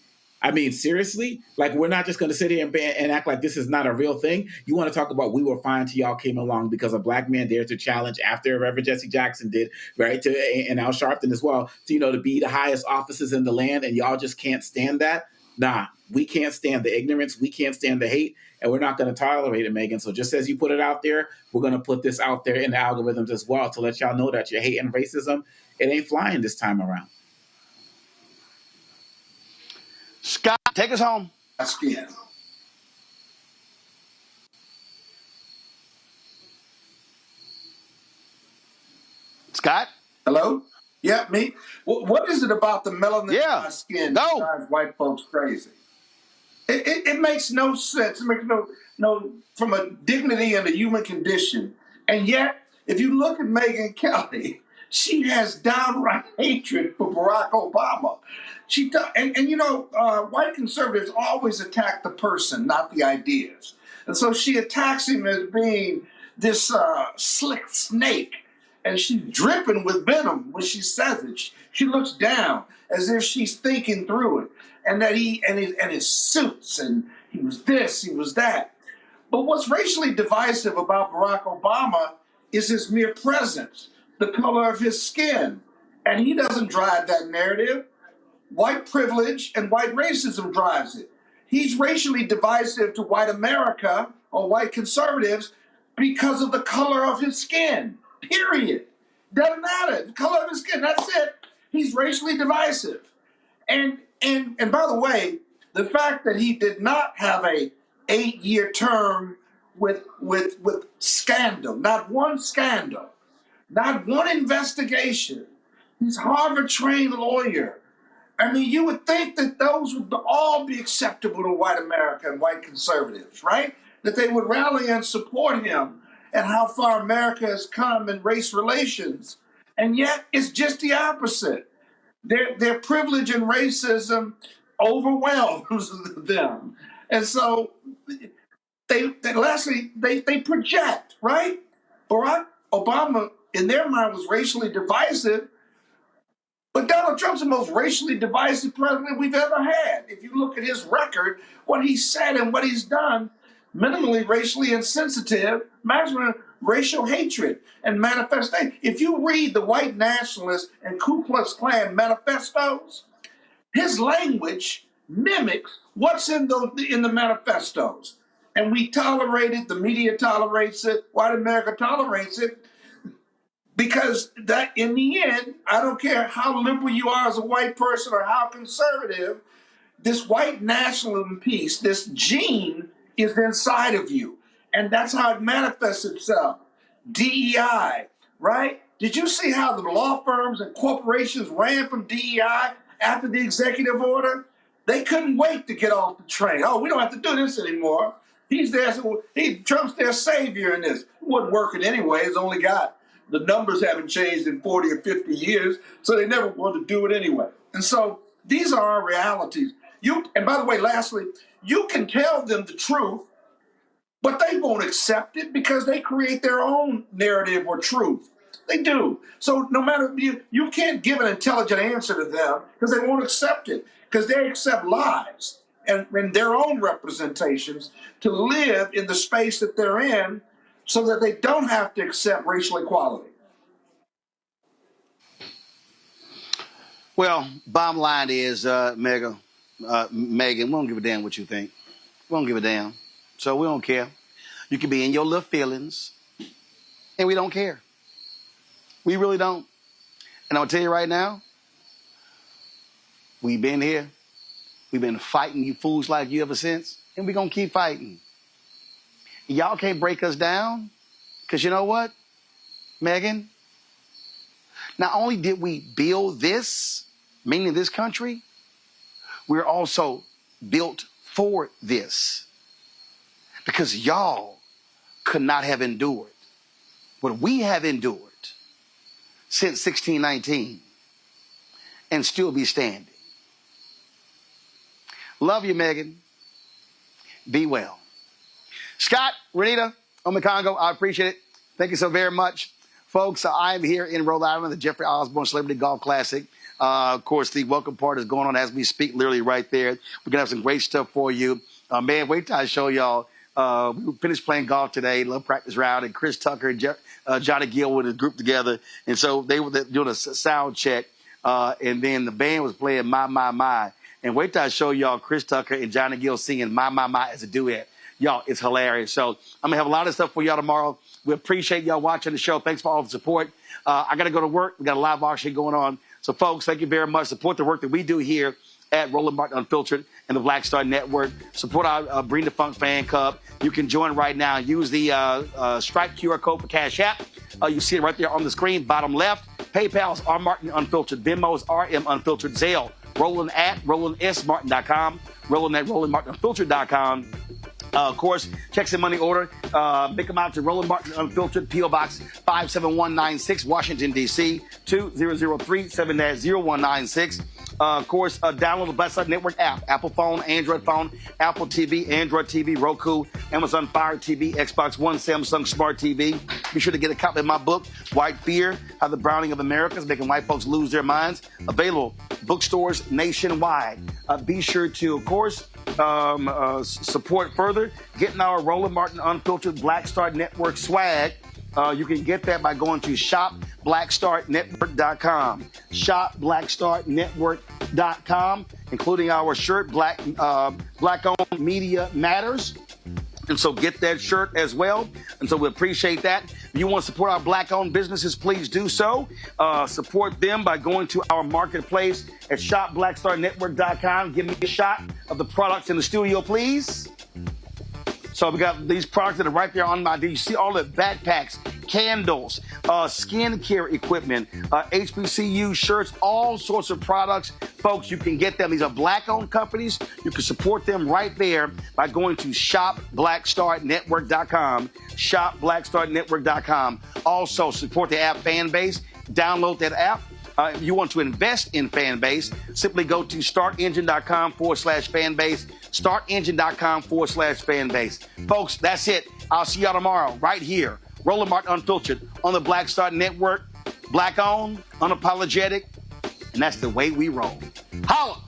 I mean, seriously? Like, we're not just going to sit here and act like this is not a real thing. You want to talk about we were fine till y'all came along because a black man dared to challenge after Reverend Jesse Jackson did, right? And Al Sharpton as well, to be the highest offices in the land, and y'all just can't stand that? Nah, we can't stand the ignorance. We can't stand the hate, and we're not going to tolerate it, Megyn. So just as you put it out there, we're going to put this out there in the algorithms as well to let y'all know that your hate and racism, it ain't flying this time around. Scott, take us home. Skin. Scott? Hello? Yeah, me? What is it about the melanin in my skin that drives white folks crazy? It makes no sense. It makes no from a dignity and a human condition. And yet, if you look at Megyn Kelly, she has downright hatred for Barack Obama. White conservatives always attack the person, not the ideas. And so she attacks him as being this slick snake. And she's dripping with venom when she says it. She looks down as if she's thinking through it. And that his suits, and he was this, he was that. But what's racially divisive about Barack Obama is his mere presence, the color of his skin. And he doesn't drive that narrative. White privilege and white racism drives it. He's racially divisive to white America or white conservatives because of the color of his skin, period. Doesn't matter, the color of his skin, that's it. He's racially divisive. And by the way, the fact that he did not have a 8-year term with scandal, not one scandal, not one investigation. He's a Harvard-trained lawyer. I mean, you would think that those would all be acceptable to white America and white conservatives, right? That they would rally and support him and how far America has come in race relations. And yet, it's just the opposite. Their privilege and racism overwhelms them. And so they project, right? Barack Obama, in their mind, was racially divisive. But Donald Trump's the most racially divisive president we've ever had. If you look at his record, what he said and what he's done, minimally racially insensitive, maximum racial hatred and manifestation. If you read the white nationalist and Ku Klux Klan manifestos, his language mimics what's in the manifestos. And we tolerate it, the media tolerates it, white America tolerates it, because that in the end, I don't care how liberal you are as a white person or how conservative, this white nationalism piece, this gene is inside of you. And that's how it manifests itself. DEI, right? Did you see how the law firms and corporations ran from DEI after the executive order? They couldn't wait to get off the train. Oh, we don't have to do this anymore. He's there. Trump's their savior in this. It wasn't working anyway. It's only got the numbers haven't changed in 40 or 50 years, so they never wanted to do it anyway. And so these are our realities. And by the way, lastly, you can tell them the truth, but they won't accept it because they create their own narrative or truth. They do. So no matter, you can't give an intelligent answer to them because they won't accept it, because they accept lies and their own representations to live in the space that they're in so that they don't have to accept racial equality. Well, bottom line is, Megan, we don't give a damn what you think. We don't give a damn. So we don't care. You can be in your little feelings, and we don't care. We really don't. And I'll tell you right now, we've been here. We've been fighting you fools like you ever since, and we're going to keep fighting. Y'all can't break us down, because you know what, Megan? Not only did we build this, meaning this country, we're also built for this, because y'all could not have endured what we have endured since 1619 and still be standing. Love you, Megan. Be well. Scott, Renita, Omekongo, I appreciate it. Thank you so very much. Folks, I'm here in Rhode Island, the Jeffrey Osborne Celebrity Golf Classic. Of course, the welcome part is going on as we speak, literally right there. We're going to have some great stuff for you. Man, wait till I show y'all. We finished playing golf today, little practice round, and Chris Tucker and Johnny Gill with his group together. And so they were doing a sound check, and then the band was playing My, My, My. And wait till I show y'all Chris Tucker and Johnny Gill singing My, My, My as a duet. Y'all, it's hilarious. So I'm going to have a lot of stuff for y'all tomorrow. We appreciate y'all watching the show. Thanks for all the support. I got to go to work. We got a live auction going on. So, folks, thank you very much. Support the work that we do here at Roland Martin Unfiltered and the Black Star Network. Support our Bring the Funk fan club. You can join right now. Use the Stripe QR code for Cash App. You see it right there on the screen, bottom left. PayPal's R Martin Unfiltered. Venmo's RM Unfiltered. Zelle. Roland at RolandSMartin.com. Roland at RolandMartinUnfiltered.com. Of course, checks and money order. Make them out to Roland Martin Unfiltered, P.O. Box 57196, Washington, D.C. 20037-0196. Of course, download the Black Star Network app. Apple phone, Android phone, Apple TV, Android TV, Roku, Amazon Fire TV, Xbox One, Samsung Smart TV. Be sure to get a copy of my book, White Fear, How the Browning of America is Making White Folks Lose Their Minds. Available bookstores nationwide. Be sure to, of course, support further getting our Roland Martin Unfiltered Black Star Network swag. You can get that by going to shopblackstarnetwork.com. Shopblackstarnetwork.com, including our shirt, Black-Owned Media Matters. And so get that shirt as well. And so we appreciate that. If you want to support our Black-owned businesses, please do so. Support them by going to our marketplace at shopblackstarnetwork.com. Give me a shot of the products in the studio, please. So we got these products that are right there on my D. You see all the backpacks, candles, skincare equipment, HBCU shirts, all sorts of products. Folks, you can get them. These are Black-owned companies. You can support them right there by going to shopblackstarnetwork.com. Shopblackstarnetwork.com. Also, support the app Fanbase. Download that app. If you want to invest in Fanbase, simply go to startengine.com/Fanbase. Startengine.com/Fanbase. Folks, that's it. I'll see y'all tomorrow right here. Roland Martin Unfiltered on the Black Star Network. Black owned, unapologetic, and that's the way we roll. Holla!